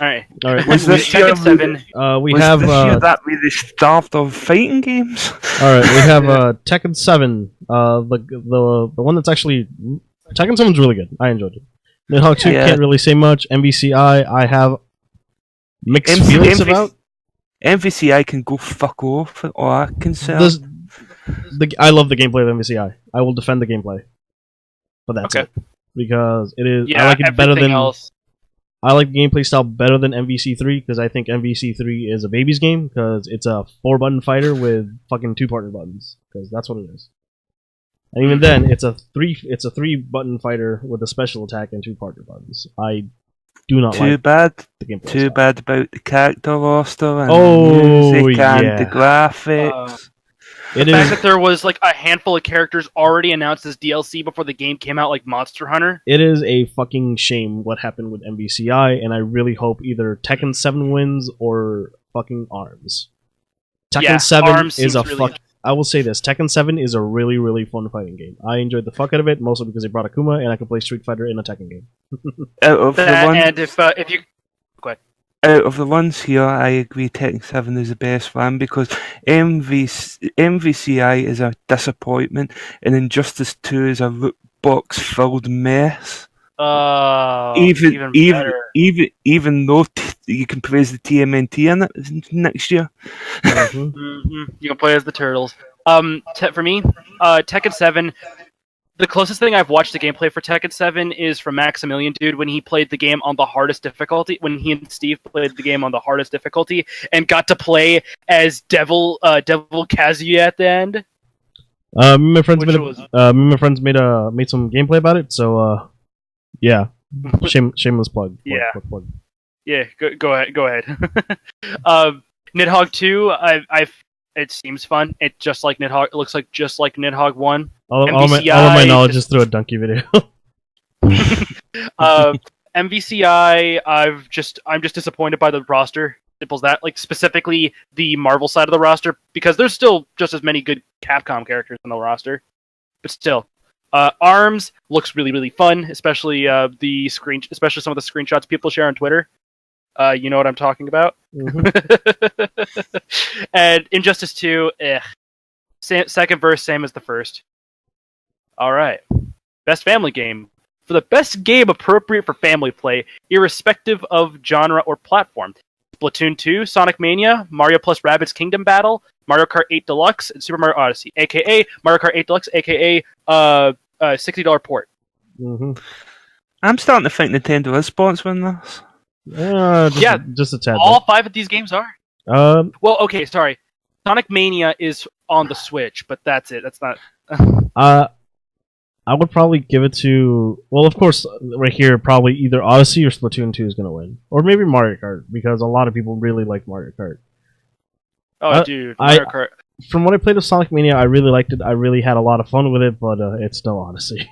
Speaker 1: All right.
Speaker 3: Was this year
Speaker 1: 7?
Speaker 2: We have
Speaker 3: this year that really starved of fighting games?
Speaker 2: All right, we have Tekken 7. The one that's actually Tekken 7's really good. I enjoyed it. Nidhogg 2 can't really say much. MVCI, I have mixed feelings about.
Speaker 3: MVCI can go fuck off, or I can say.
Speaker 2: I love the gameplay of MVCI. I will defend the gameplay, but that's it because it is.
Speaker 1: Yeah,
Speaker 2: I like it better than.
Speaker 1: Else.
Speaker 2: I like the gameplay style better than MVC3 because I think MVC3 is a baby's game because it's a 4-button fighter with fucking 2 partner buttons because that's what it is. And even then, it's a 3-button fighter with a special attack and 2 partner buttons. I do not like the gameplay style.
Speaker 3: Bad about the character roster and the music and the graphics.
Speaker 1: The fact that there was like a handful of characters already announced as DLC before the game came out, like Monster Hunter.
Speaker 2: It is a fucking shame what happened with MVCI, and I really hope either Tekken 7 wins or fucking ARMS. Tekken 7 is a fuck. I will say this: Tekken 7 is a really, really fun fighting game. I enjoyed the fuck out of it, mostly because they brought Akuma, and I could play Street Fighter in a Tekken game.
Speaker 1: And if you go ahead.
Speaker 3: Out of the ones here, I agree Tekken 7 is the best one because MVCI is a disappointment and Injustice 2 is a loot box filled mess. Even though you can play as the TMNT in it next year.
Speaker 1: You can play as the Turtles. For me, Tekken 7. The closest thing I've watched the gameplay for Tekken 7 is from Maximilian Dude when he played the game on the hardest difficulty. When he and Steve played the game on the hardest difficulty and got to play as Devil Kazuya at the end.
Speaker 2: Me and my friends made some gameplay about it. So yeah, Shameless plug.
Speaker 1: Yeah.
Speaker 2: Plug.
Speaker 1: Yeah, go ahead. Nidhogg 2, it seems fun. It just like Nidhogg. It looks like just like Nidhogg 1.
Speaker 2: All of my knowledge is through a donkey video.
Speaker 1: MVCI, I'm just disappointed by the roster. Simple as that. Like specifically the Marvel side of the roster, because there's still just as many good Capcom characters in the roster, but still. ARMS looks really, really fun, especially especially some of the screenshots people share on Twitter. You know what I'm talking about.
Speaker 2: Mm-hmm.
Speaker 1: And Injustice 2, second verse, same as the first. All right, best family game. For the best game appropriate for family play, irrespective of genre or platform. Splatoon 2, Sonic Mania, Mario plus Rabbids Kingdom Battle, Mario Kart 8 Deluxe, and Super Mario Odyssey, aka Mario Kart 8 Deluxe, aka $60 port.
Speaker 2: Mm-hmm.
Speaker 3: I'm starting to think Nintendo is sponsoring this.
Speaker 2: Just a tad.
Speaker 1: All 5 of these games are. Well, okay, sorry. Sonic Mania is on the Switch, but that's it. That's not.
Speaker 2: I would probably give it to, well, of course, right here, probably either Odyssey or Splatoon 2 is going to win. Or maybe Mario Kart, because a lot of people really like Mario Kart.
Speaker 1: Oh, dude, Mario Kart.
Speaker 2: From what I played of Sonic Mania, I really liked it. I really had a lot of fun with it, but it's still Odyssey.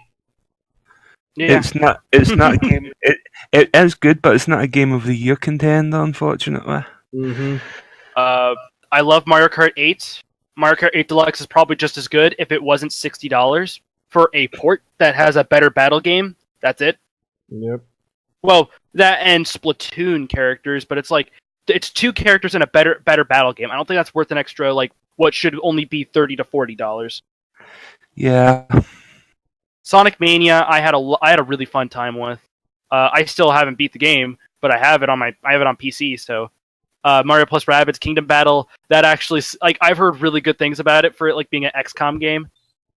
Speaker 1: Yeah.
Speaker 3: It's not a game. It is good, but it's not a game of the year contender, unfortunately.
Speaker 2: Mm-hmm.
Speaker 1: I love Mario Kart 8. Mario Kart 8 Deluxe is probably just as good if it wasn't $60 for a port that has a better battle game. That's it.
Speaker 2: Yep.
Speaker 1: Well, that and Splatoon characters, but it's like it's 2 characters in a better battle game. I don't think that's worth an extra like what should only be $30 to $40.
Speaker 3: Yeah.
Speaker 1: Sonic Mania, I had a really fun time with. I still haven't beat the game, but I have it on PC. So Mario plus Rabbids Kingdom Battle, that actually like I've heard really good things about it for it like being an XCOM game.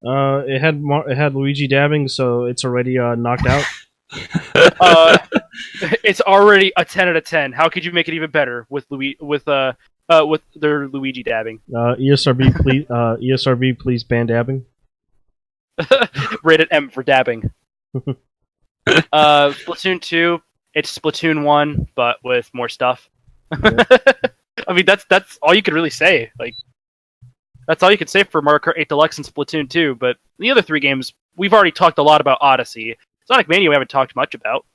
Speaker 2: It had Luigi dabbing, so it's already knocked out.
Speaker 1: It's already a 10 out of 10. How could you make it even better with their Luigi dabbing?
Speaker 2: ESRB, please ban dabbing.
Speaker 1: Rated M for dabbing. Splatoon 2, it's Splatoon 1, but with more stuff.
Speaker 2: Yeah.
Speaker 1: I mean, that's all you could really say. Like, that's all you could say for Mario Kart 8 Deluxe and Splatoon 2. But the other 3 games, we've already talked a lot about Odyssey. Sonic Mania, we haven't talked much about.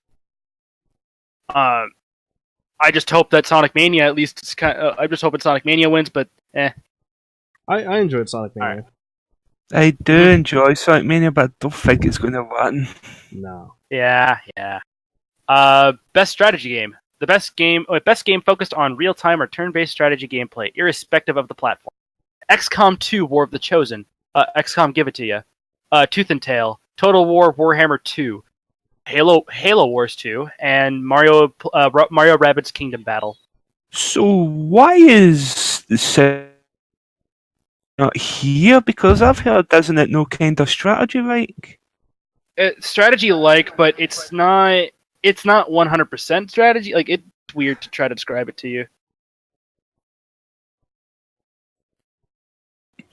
Speaker 1: I just hope that Sonic Mania at least is I'm just hoping Sonic Mania wins, but eh.
Speaker 2: I enjoyed Sonic Mania.
Speaker 1: Right.
Speaker 3: I do enjoy Sonic Mania, but I don't think it's going to win.
Speaker 2: No.
Speaker 1: Yeah. Best strategy game. The best game focused on real-time or turn-based strategy gameplay, irrespective of the platform. XCOM 2: War of the Chosen. XCOM Give It To You. Tooth and Tail. Total War Warhammer 2. Halo Wars 2, and Mario Rabbids Kingdom Battle. So
Speaker 3: why is the not here? Because I've heard, isn't it no kind of strategy like?
Speaker 1: Strategy like, but it's not 100% strategy. Like, it's weird to try to describe it to you.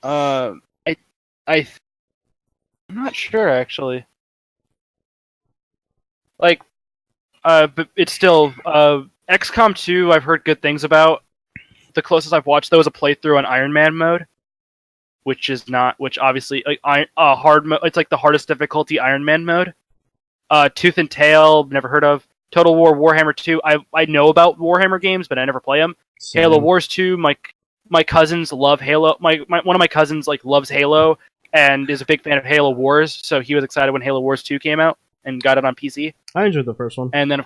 Speaker 1: I'm not sure actually. Like, but it's still XCOM 2. I've heard good things about. The closest I've watched though is a playthrough on Iron Man mode, which obviously like hard mode. It's like the hardest difficulty Iron Man mode. Tooth and Tail, never heard of. Total War Warhammer 2. I know about Warhammer games, but I never play them. Same. Halo Wars 2. My cousins love Halo. One of my cousins like loves Halo and is a big fan of Halo Wars, so he was excited when Halo Wars 2 came out and got it on PC.
Speaker 2: I enjoyed the first one.
Speaker 1: And then,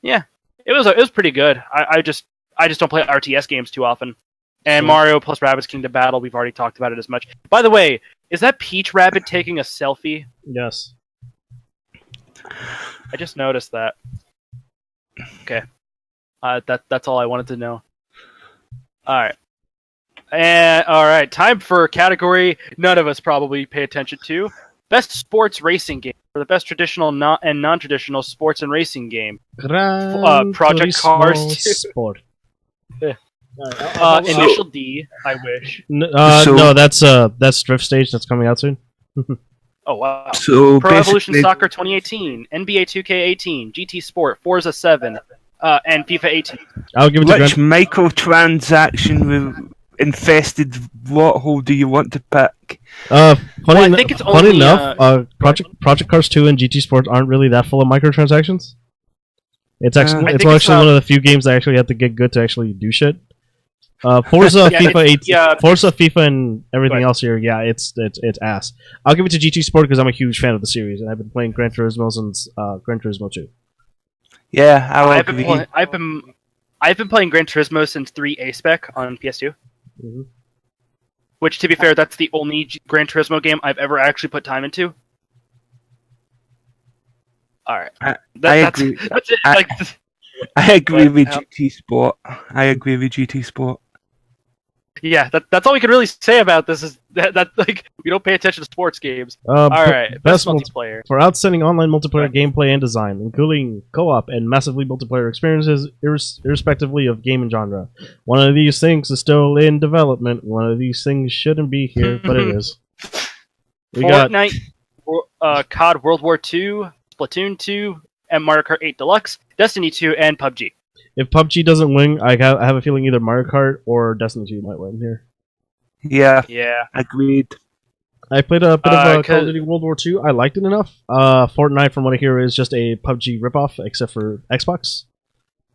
Speaker 1: yeah, it was pretty good. I just don't play RTS games too often. And Mario plus Rabbids Kingdom Battle, we've already talked about it as much. By the way, is that Peach Rabbit taking a selfie?
Speaker 2: Yes.
Speaker 1: I just noticed that. Okay. That's all I wanted to know. Alright. Alright, time for a category none of us probably pay attention to. Best sports racing game. For the best traditional and non-traditional sports and racing game. Project Cars 2.
Speaker 2: Sport.
Speaker 1: Initial D, I wish.
Speaker 2: No, that's Drift Stage that's coming out soon.
Speaker 1: Oh wow!
Speaker 3: So
Speaker 1: Pro Evolution
Speaker 3: basically,
Speaker 1: Soccer 2018, NBA 2K18, GT Sport, Forza 7, and FIFA 18.
Speaker 2: I'll give it to
Speaker 3: which microtransaction infested what hole do you want to pick?
Speaker 2: Funny,
Speaker 1: I think it's
Speaker 2: funny
Speaker 1: only,
Speaker 2: enough, Project Cars 2 and GT Sports aren't really that full of microtransactions. It's actually
Speaker 1: I
Speaker 2: it's
Speaker 1: think
Speaker 2: actually one of the few games that actually have to get good to actually do shit. Forza,
Speaker 1: Yeah,
Speaker 2: FIFA 8,
Speaker 1: yeah.
Speaker 2: Forza, FIFA, and everything
Speaker 1: Go ahead.
Speaker 2: else here. Yeah, it's ass. I'll give it to GT Sport because I'm a huge fan of the series, and I've been playing Gran Turismo since Gran Turismo 2.
Speaker 3: Yeah,
Speaker 1: I've been playing Gran Turismo since 3A spec on PS2.
Speaker 2: Mhm.
Speaker 1: Which, to be fair, that's the only Gran Turismo game I've ever actually put time into. All right,
Speaker 3: I
Speaker 1: that's
Speaker 3: agree.
Speaker 1: That's it.
Speaker 3: I-
Speaker 1: Like,
Speaker 3: I agree
Speaker 1: But,
Speaker 3: with GT Sport. I agree with GT Sport.
Speaker 1: yeah, that's all we can really say about this is that like we don't pay attention to sports games. All right, best multiplayer.
Speaker 2: For outstanding online multiplayer gameplay and design, including co-op and massively multiplayer experiences, irrespectively of game and genre. One of these things is still in development. One of these things shouldn't be here, but it is. We got
Speaker 1: Fortnite, COD World War II, Splatoon 2, and Mario Kart 8 Deluxe, Destiny 2, and PUBG.
Speaker 2: if PUBG doesn't win, I have a feeling either Mario Kart or Destiny 2 might win here.
Speaker 3: Yeah,
Speaker 1: Yeah.
Speaker 3: agreed.
Speaker 2: I played a bit of Call of
Speaker 1: 'cause-
Speaker 2: Duty World War II. I liked it enough. Fortnite, from what I hear, is just a PUBG ripoff, except for Xbox.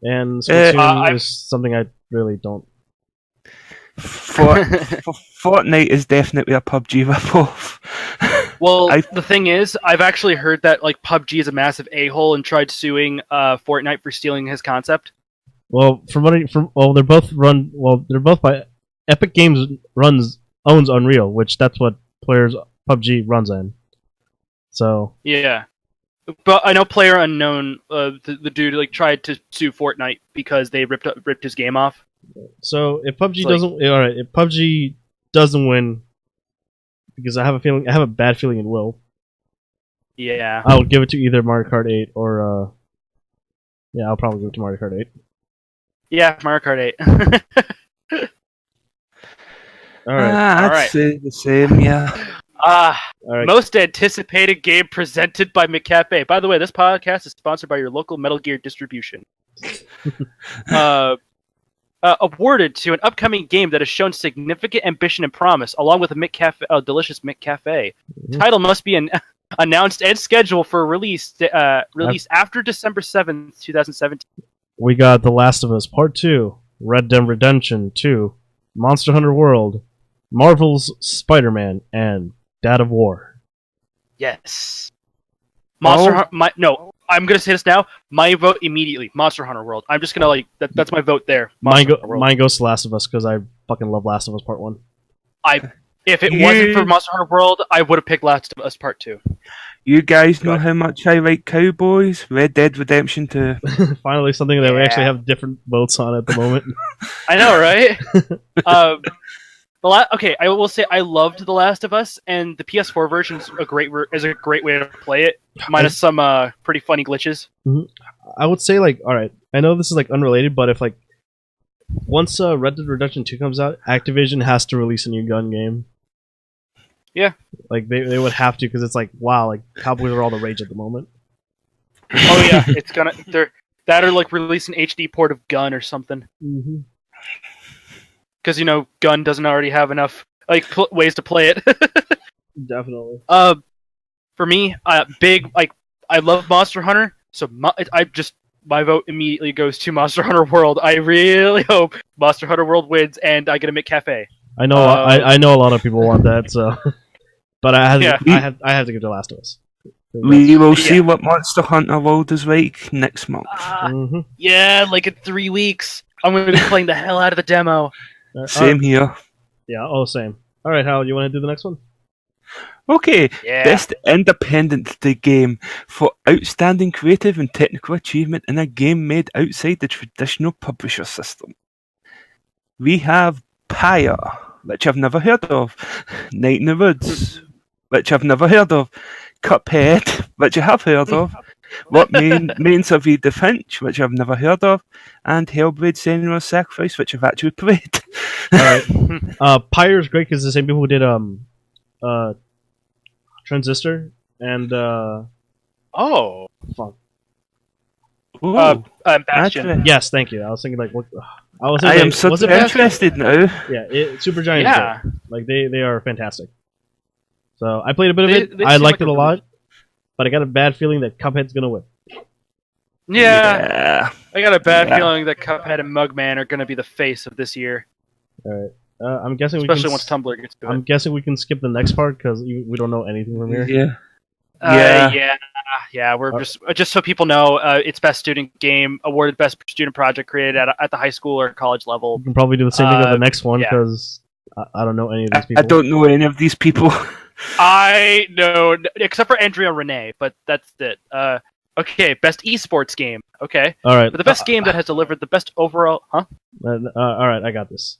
Speaker 2: And Splatoon is something I really don't.
Speaker 3: Fortnite is definitely a PUBG ripoff.
Speaker 1: Well, the thing is, I've actually heard that like PUBG is a massive a-hole and tried suing Fortnite for stealing his concept.
Speaker 2: Well, they're both by Epic Games owns Unreal, which that's what players PUBG runs in. So
Speaker 1: Yeah, but I know Player Unknown, the dude like tried to sue Fortnite because they ripped his game off.
Speaker 2: So if PUBG if PUBG doesn't win, because I have a bad feeling it will.
Speaker 1: Yeah,
Speaker 2: I'll give it to either Mario Kart 8 or I'll probably give it to Mario Kart 8.
Speaker 1: yeah, Mario Kart 8.
Speaker 2: All right.
Speaker 3: I'd
Speaker 1: Alright.
Speaker 3: say the same, yeah.
Speaker 2: All right.
Speaker 1: Most anticipated game presented by McCafe. By the way, this podcast is sponsored by your local Metal Gear distribution. Awarded to an upcoming game that has shown significant ambition and promise, along with a delicious McCafe. Title must be announced and scheduled for release after December 7th, 2017.
Speaker 2: We got The Last of Us Part 2, Red Dead Redemption 2, Monster Hunter World, Marvel's Spider-Man, and God of War.
Speaker 1: Yes. I'm gonna say this now. My vote immediately. Monster Hunter World. I'm just gonna that's my vote there.
Speaker 2: Mine goes to Last of Us because I fucking love Last of Us Part 1.
Speaker 1: If it wasn't for Monster Hunter World, I would have picked Last of Us Part 2.
Speaker 3: You guys know how much I like cowboys? Red Dead Redemption 2.
Speaker 2: Finally, something that we actually have different votes on at the moment.
Speaker 1: I know, right? I will say I loved The Last of Us, and the PS4 version is a great way to play it, minus some pretty funny glitches.
Speaker 2: I would say, all right, I know this is unrelated, but if once Red Dead Redemption 2 comes out, Activision has to release a new gun game.
Speaker 1: Yeah,
Speaker 2: they would have to, because it's wow, cowboys are all the rage at the moment.
Speaker 1: Oh yeah, it's gonna release an HD port of Gun or something.
Speaker 2: Mm-hmm.
Speaker 1: Because Gun doesn't already have enough ways to play it.
Speaker 2: Definitely.
Speaker 1: For me, I love Monster Hunter, so my vote immediately goes to Monster Hunter World. I really hope Monster Hunter World wins and I get a McCafe.
Speaker 2: I know. I know a lot of people want that, so. But I have to give it to Last of Us.
Speaker 3: We will see what Monster Hunter World is like next month.
Speaker 1: Yeah, in 3 weeks. I'm going to be playing the hell out of the demo.
Speaker 3: Same here.
Speaker 2: Yeah, same. All right, Hal, you want to do the next one?
Speaker 3: Okay,
Speaker 1: Yeah.
Speaker 3: Best Independent Game for outstanding creative and technical achievement in a game made outside the traditional publisher system. We have Pyre, which I've never heard of, Night in the Woods, which I've never heard of, Cuphead, which I have heard of, What Remains of Edith Finch, which I've never heard of, and Hellblade: Senua's Sacrifice, which I've actually played.
Speaker 2: All right. Pyre is great because the same people who did Transistor, and
Speaker 1: Oh,
Speaker 2: fuck.
Speaker 3: Ooh,
Speaker 1: Bastion.
Speaker 3: actually,
Speaker 2: Yes, thank you. I was thinking like what? I was
Speaker 3: I
Speaker 2: thinking,
Speaker 3: am
Speaker 2: like,
Speaker 3: so
Speaker 2: was it Bastion?
Speaker 3: interested now.
Speaker 2: Yeah, Super Giant.
Speaker 1: Yeah.
Speaker 2: Like they are fantastic. So I played a bit of it.
Speaker 1: They
Speaker 2: I
Speaker 1: seem
Speaker 2: liked
Speaker 1: like
Speaker 2: it a
Speaker 1: a
Speaker 2: lot, but I got a bad feeling that Cuphead's gonna win.
Speaker 1: Yeah, I got a bad
Speaker 3: Yeah.
Speaker 1: feeling that Cuphead and Mugman are going to be the face of this year,
Speaker 2: All right. I'm guessing
Speaker 1: especially
Speaker 2: we can.
Speaker 1: once Tumblr gets to it.
Speaker 2: I'm guessing we can skip the next part because we don't know anything from here.
Speaker 3: Yeah.
Speaker 1: Yeah. We're just so people know, it's best student game, awarded best student project created at the high school or college level.
Speaker 2: We can probably do the same thing with the next one
Speaker 1: yeah.
Speaker 2: because I don't know any of these people.
Speaker 3: I don't know any of these people.
Speaker 1: I know, except for Andrea Renee, but that's it. Okay, best eSports game. Okay,
Speaker 2: All right.
Speaker 1: but the best game that has delivered the best overall. Huh?
Speaker 2: All right, I got this.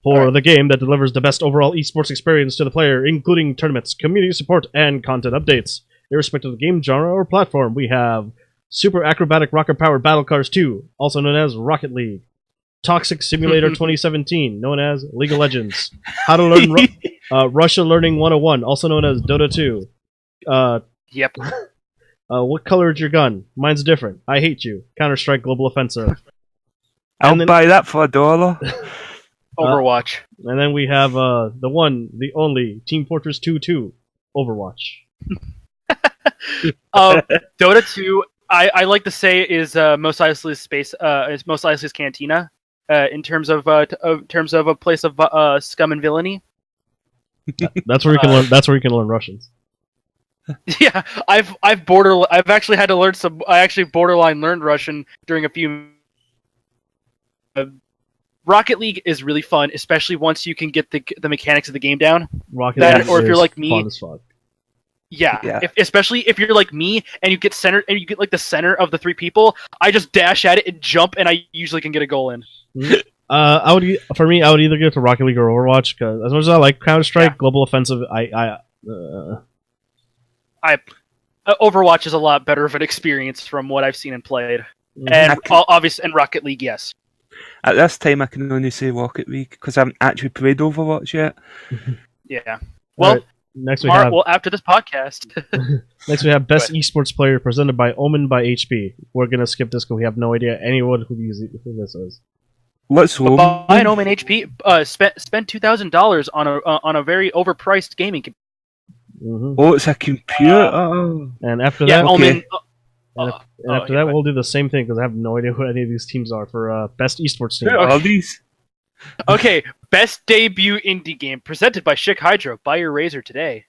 Speaker 2: For the game that delivers the best overall esports experience to the player, including tournaments, community support, and content updates. Irrespective of the game genre or platform, we have Super Acrobatic Rocket-Powered Battle Cars 2, also known as Rocket League. Toxic Simulator 2017, known as League of Legends. How to Learn Russia Learning 101, also known as Dota 2.
Speaker 1: Yep.
Speaker 2: What color is your gun? Mine's different. I hate you. Counter-Strike Global Offensive.
Speaker 3: I'll buy that for $1.
Speaker 1: Overwatch.
Speaker 2: And then we have the one, the only, Team Fortress 2 Overwatch.
Speaker 1: Dota 2, I like to say is Mos Eisley's space. Is Mos Eisley's Cantina in terms of a place of scum and villainy.
Speaker 2: That's where you can learn. That's where you can learn Russians.
Speaker 1: Yeah, I've actually had to learn some. I actually borderline learned Russian during a few. Rocket League is really fun, especially once you can get the mechanics of the game down.
Speaker 2: Rocket
Speaker 1: League or if
Speaker 2: is
Speaker 1: you're like me,
Speaker 2: fun as fuck.
Speaker 1: Yeah. Especially if you're like me and you get centered and you get like the center of the three people, I just dash at it and jump, and I usually can get a goal in.
Speaker 2: I would either go to Rocket League or Overwatch because as much as I like Counter-Strike Global Offensive,
Speaker 1: Overwatch is a lot better of an experience from what I've seen and played, and obviously, and Rocket League, yes.
Speaker 3: At this time, I can only say Rocket League because I haven't actually played Overwatch yet.
Speaker 1: Yeah. Well,
Speaker 2: right, next we have
Speaker 1: after this podcast.
Speaker 2: Next we have Best Esports Player presented by Omen by HP. We're gonna skip this because we have no idea anyone who this is.
Speaker 3: Let's hope.
Speaker 1: Buy an Omen HP. Spend $2,000 on a very overpriced gaming computer.
Speaker 2: Mm-hmm.
Speaker 3: Oh, it's a computer.
Speaker 2: And after
Speaker 1: Yeah,
Speaker 2: that,
Speaker 1: Omen.
Speaker 2: after that, we'll do the same thing because I have no idea who any of these teams are for Best Esports Team.
Speaker 3: Who are these?
Speaker 1: Okay, best debut indie game presented by Chic Hydro. Buy your razor today.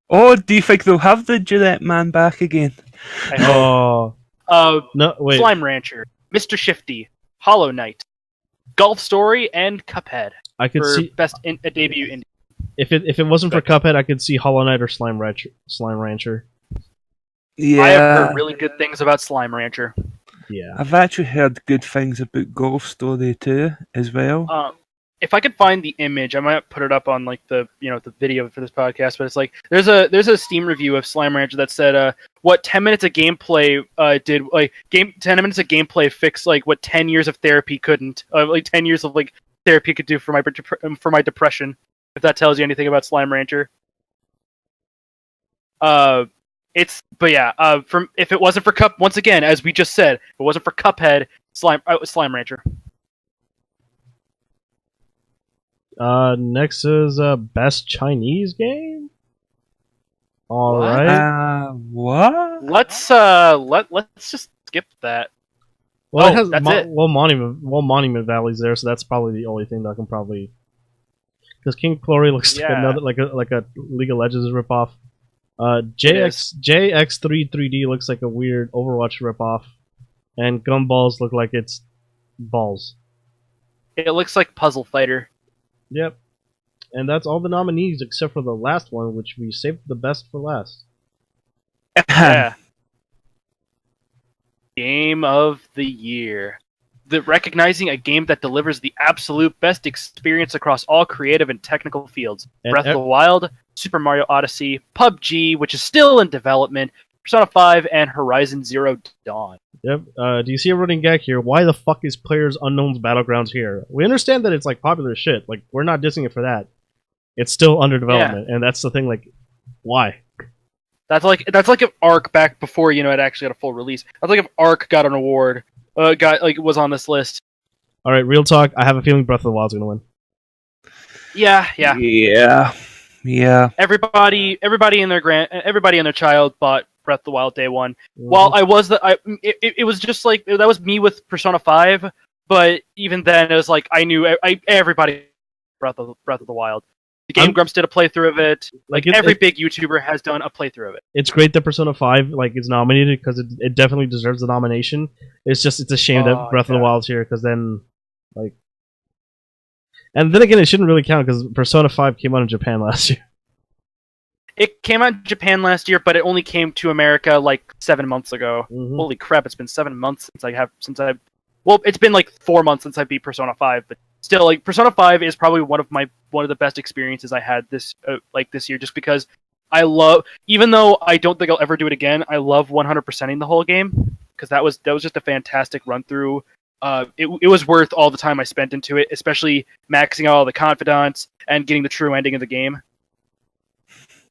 Speaker 3: Oh, do you think they'll have the Gillette Man back again?
Speaker 2: Oh. No, wait.
Speaker 1: Slime Rancher, Mr. Shifty, Hollow Knight, Golf Story, and Cuphead.
Speaker 2: I could see
Speaker 1: best debut indie.
Speaker 2: If it wasn't for Cuphead, I could see Hollow Knight or Slime Rancher.
Speaker 3: Yeah.
Speaker 1: I have heard really good things about Slime Rancher.
Speaker 2: Yeah.
Speaker 3: I've actually heard good things about Golf Story too, as well.
Speaker 1: If I could find the image, I might put it up on like the video for this podcast. But it's like there's a Steam review of Slime Rancher that said what 10 minutes of gameplay did 10 minutes of gameplay fixed like what 10 years of therapy couldn't, like 10 years of like therapy could do for my depression. If that tells you anything about Slime Rancher. If it wasn't for once again, as we just said, if it wasn't for Cuphead, Slime Rancher.
Speaker 2: Next is Best Chinese Game. All right.
Speaker 3: What?
Speaker 1: Let's just skip that.
Speaker 2: Well,
Speaker 1: that's it.
Speaker 2: Monument Valley's there, so that's probably the only thing that I can probably. Because King Glory looks like a League of Legends ripoff. JX3 3D looks like a weird Overwatch ripoff, and Gumballs look like it's balls.
Speaker 1: It looks like Puzzle Fighter.
Speaker 2: Yep. And that's all the nominees except for the last one, which we saved the best for last.
Speaker 1: Yeah. Game of the Year. Recognizing a game that delivers the absolute best experience across all creative and technical fields.
Speaker 2: And
Speaker 1: Breath of the Wild, Super Mario Odyssey, PUBG, which is still in development, Persona 5, and Horizon Zero Dawn.
Speaker 2: Yep. Do you see a running gag here? Why the fuck is PlayerUnknown's Battlegrounds here? We understand that it's like popular shit. Like, we're not dissing it for that. It's still under development, and that's the thing. Like, Why?
Speaker 1: That's like if Ark back before it actually had a full release. That's like if Ark got an award, was on this list.
Speaker 2: All right, real talk. I have a feeling Breath of the Wild's gonna win.
Speaker 1: Yeah. Everybody and their child bought Breath of the Wild day one. While it was just like that was me with Persona 5, but even then it was like I knew everybody Breath of the Wild. The Game Grumps did a playthrough of it. Every big YouTuber has done a playthrough of it.
Speaker 2: It's great that Persona 5 is nominated because it definitely deserves the nomination. It's a shame that Breath of the Wild's here because then and then again it shouldn't really count because Persona 5 came out in Japan last year.
Speaker 1: It came out in Japan last year, but it only came to America 7 months ago.
Speaker 2: Mm-hmm.
Speaker 1: Holy crap! It's been 7 months it's been 4 months since I beat Persona 5, but still, Persona 5 is probably one of the best experiences I had this year, just because I love, even though I don't think I'll ever do it again, I love 100%ing the whole game because that was just a fantastic run through. It was worth all the time I spent into it, especially maxing out all the confidants and getting the true ending of the game.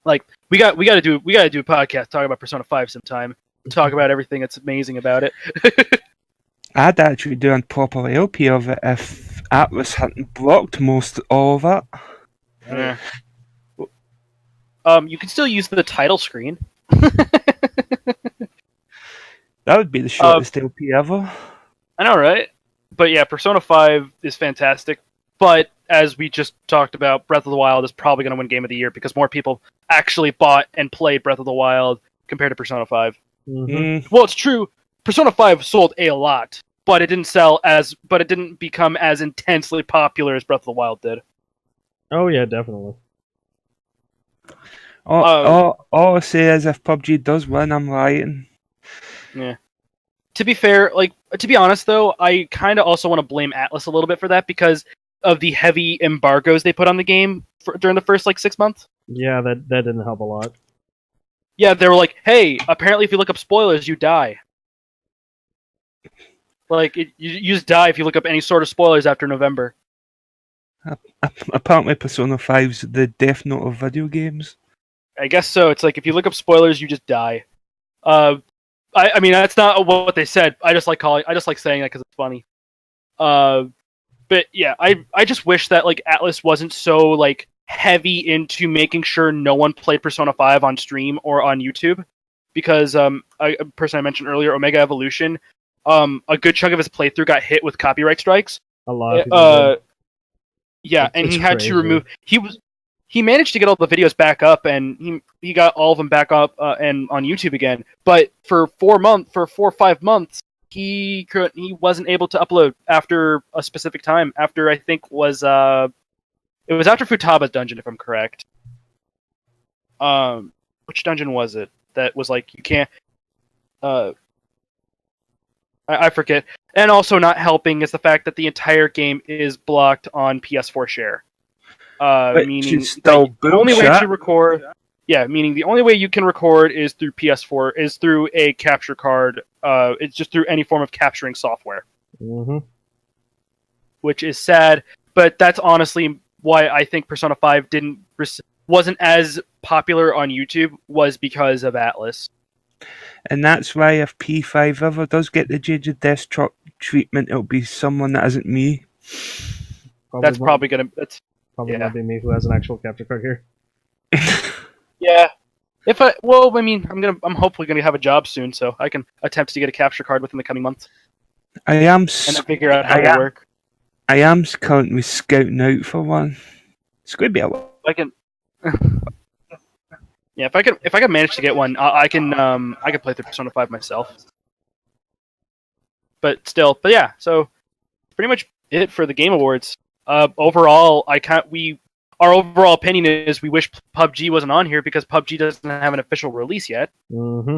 Speaker 1: We got to do a podcast talk about Persona 5 sometime. Talk about everything that's amazing about it.
Speaker 3: I'd actually do a proper LP of it if Atlas hadn't blocked most all of it.
Speaker 1: Yeah. You can still use the title screen.
Speaker 3: That would be the shortest LP ever.
Speaker 1: I know, right? But yeah, Persona 5 is fantastic. But as we just talked about, Breath of the Wild is probably going to win Game of the Year because more people actually bought and played Breath of the Wild compared to Persona 5.
Speaker 2: Mm-hmm.
Speaker 1: Well, it's true. Persona 5 sold a lot, but it didn't become as intensely popular as Breath of the Wild did.
Speaker 2: Oh yeah, definitely.
Speaker 3: All I say is if PUBG does win, I'm lying.
Speaker 1: Yeah. To be fair, to be honest though, I kind of also want to blame Atlas a little bit for that because of the heavy embargoes they put on the game during the first 6 months.
Speaker 2: Yeah, that didn't help a lot.
Speaker 1: Yeah, they were like, "Hey, apparently if you look up spoilers, you die." You just die if you look up any sort of spoilers after November.
Speaker 3: Apparently, Persona 5's the Death Note of video games.
Speaker 1: I guess so. It's if you look up spoilers, you just die. I mean, that's not what they said. I just like saying that because it's funny. But yeah, I just wish that Atlas wasn't so heavy into making sure no one played Persona 5 on stream or on YouTube, because a person I mentioned earlier, Omega Evolution, a good chunk of his playthrough got hit with copyright strikes.
Speaker 2: A lot of people did.
Speaker 1: Yeah, and he had to remove. He managed to get all the videos back up, and he got all of them back up and on YouTube again. But for 4 or 5 months, he wasn't able to upload after a specific time. After I think it was after Futaba's dungeon, if I'm correct. Which dungeon was it? That was you can't. I forget. And also not helping is the fact that the entire game is blocked on PS4 share. Meaning the only way to record. Yeah, meaning the only way you can record is through PS4, is through a capture card. It's just through any form of capturing software.
Speaker 2: Mm-hmm.
Speaker 1: Which is sad, but that's honestly why I think Persona 5 wasn't as popular on YouTube, was because of Atlas.
Speaker 3: And that's why if P5 ever does get the Jaded Desktop treatment, it'll be someone that isn't me.
Speaker 2: Probably not be me who has an actual capture card here.
Speaker 1: Yeah. I'm hopefully gonna have a job soon, so I can attempt to get a capture card within the coming months. And then figure out how they work.
Speaker 3: I am currently scouting out for one. It's going to be a lot.
Speaker 1: I can. Yeah, if I can manage to get one, I can play through Persona 5 myself. But yeah. So pretty much it for the Game Awards. Overall, our overall opinion is we wish PUBG wasn't on here because PUBG doesn't have an official release yet.
Speaker 2: Mm-hmm.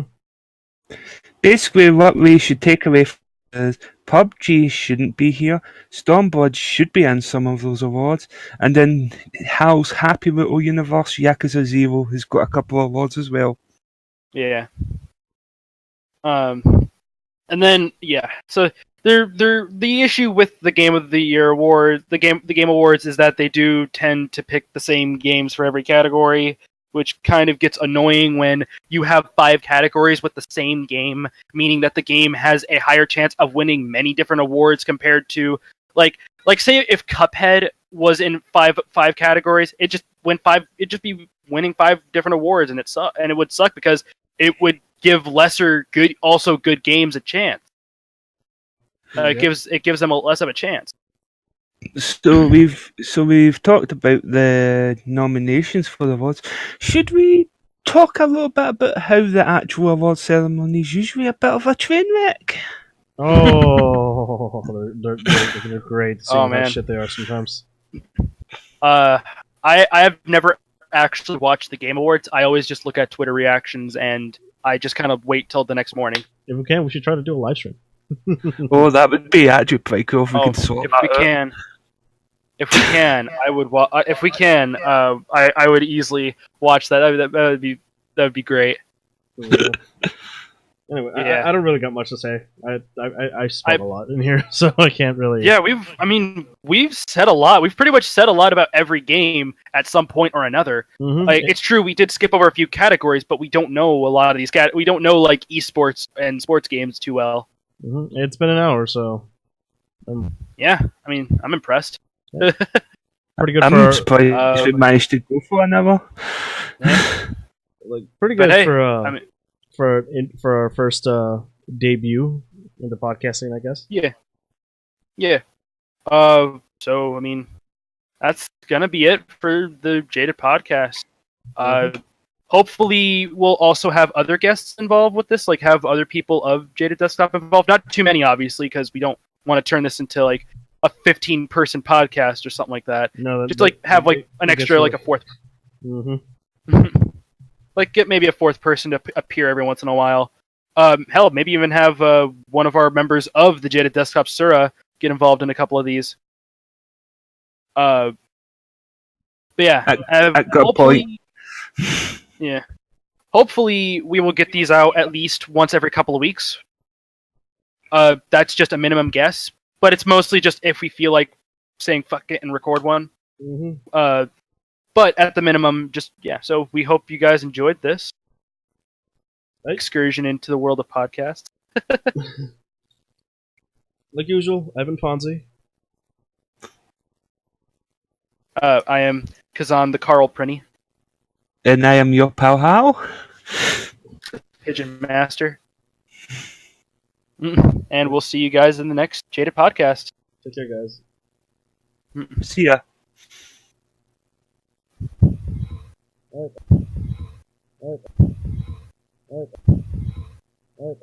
Speaker 3: Basically, what we should take away from is PUBG shouldn't be here. Stormblood should be in some of those awards, and then Hal's happy little universe, Yakuza 0, has got a couple of awards as well.
Speaker 1: Yeah. And then so the issue with the Game of the Year award, the Game Awards, is that they do tend to pick the same games for every category, which kind of gets annoying when you have 5 categories with the same game, meaning that the game has a higher chance of winning many different awards compared to like say if Cuphead was in five categories, it'd just be winning 5 different awards, and it would suck because it would give lesser good games a chance. It gives them less of a chance.
Speaker 3: So we've talked about the nominations for the awards. Should we talk a little bit about how the actual award ceremony is usually a bit of a train wreck?
Speaker 2: Oh, they're great. Seeing
Speaker 1: man.
Speaker 2: how shit they are sometimes.
Speaker 1: I have never actually watched the Game Awards. I always just look at Twitter reactions, and I just kind of wait till the next morning.
Speaker 2: If we can, we should try to do a live stream.
Speaker 3: Oh, that would be actually pretty cool if we could sort
Speaker 1: if
Speaker 3: that
Speaker 1: we
Speaker 3: out.
Speaker 1: can. If we can, I would. If we can, I would easily watch that. That would be great.
Speaker 2: Anyway,
Speaker 1: Yeah.
Speaker 2: I don't really got much to say. I spoke a lot in here, so I can't really.
Speaker 1: Yeah, we've said a lot. We've pretty much said a lot about every game at some point or another.
Speaker 2: Mm-hmm.
Speaker 1: Like, it's true, we did skip over a few categories, but we don't know a lot of these. We don't know like eSports and sports games too well.
Speaker 2: Mm-hmm. It's been an hour, so.
Speaker 1: Yeah, I mean, I'm impressed.
Speaker 2: Pretty good.
Speaker 3: I'm surprised we managed to go for an hour.
Speaker 2: Like pretty good
Speaker 1: Hey,
Speaker 2: for our first debut into podcasting, I guess.
Speaker 1: Yeah. So I mean, that's gonna be it for the Jaded Podcast. Hopefully, we'll also have other guests involved with this, like have other people of Jaded Desktop involved. Not too many, obviously, because we don't want to turn this into like a 15-person podcast or something like that.
Speaker 2: No,
Speaker 1: just like have like an extra, like a fourth.
Speaker 2: Mm-hmm.
Speaker 1: Like get maybe a fourth person to appear every once in a while. Hell, maybe even have one of our members of the Jaded Desktop, Sura, get involved in a couple of these. But yeah,
Speaker 3: at good point.
Speaker 1: Yeah. Hopefully, we will get these out at least once every couple of weeks. That's just a minimum guess, but it's mostly just if we feel like saying fuck it and record one.
Speaker 2: Mm-hmm.
Speaker 1: But at the minimum, just so we hope you guys enjoyed this excursion into the world of podcasts.
Speaker 2: Like usual, Evan Fonzie.
Speaker 1: I am Kazan the Carl Prinny.
Speaker 3: And I am your pal Hal.
Speaker 1: Pigeon Master. And we'll see you guys in the next Jaded Podcast.
Speaker 2: Take care, guys.
Speaker 3: See ya.
Speaker 2: All right.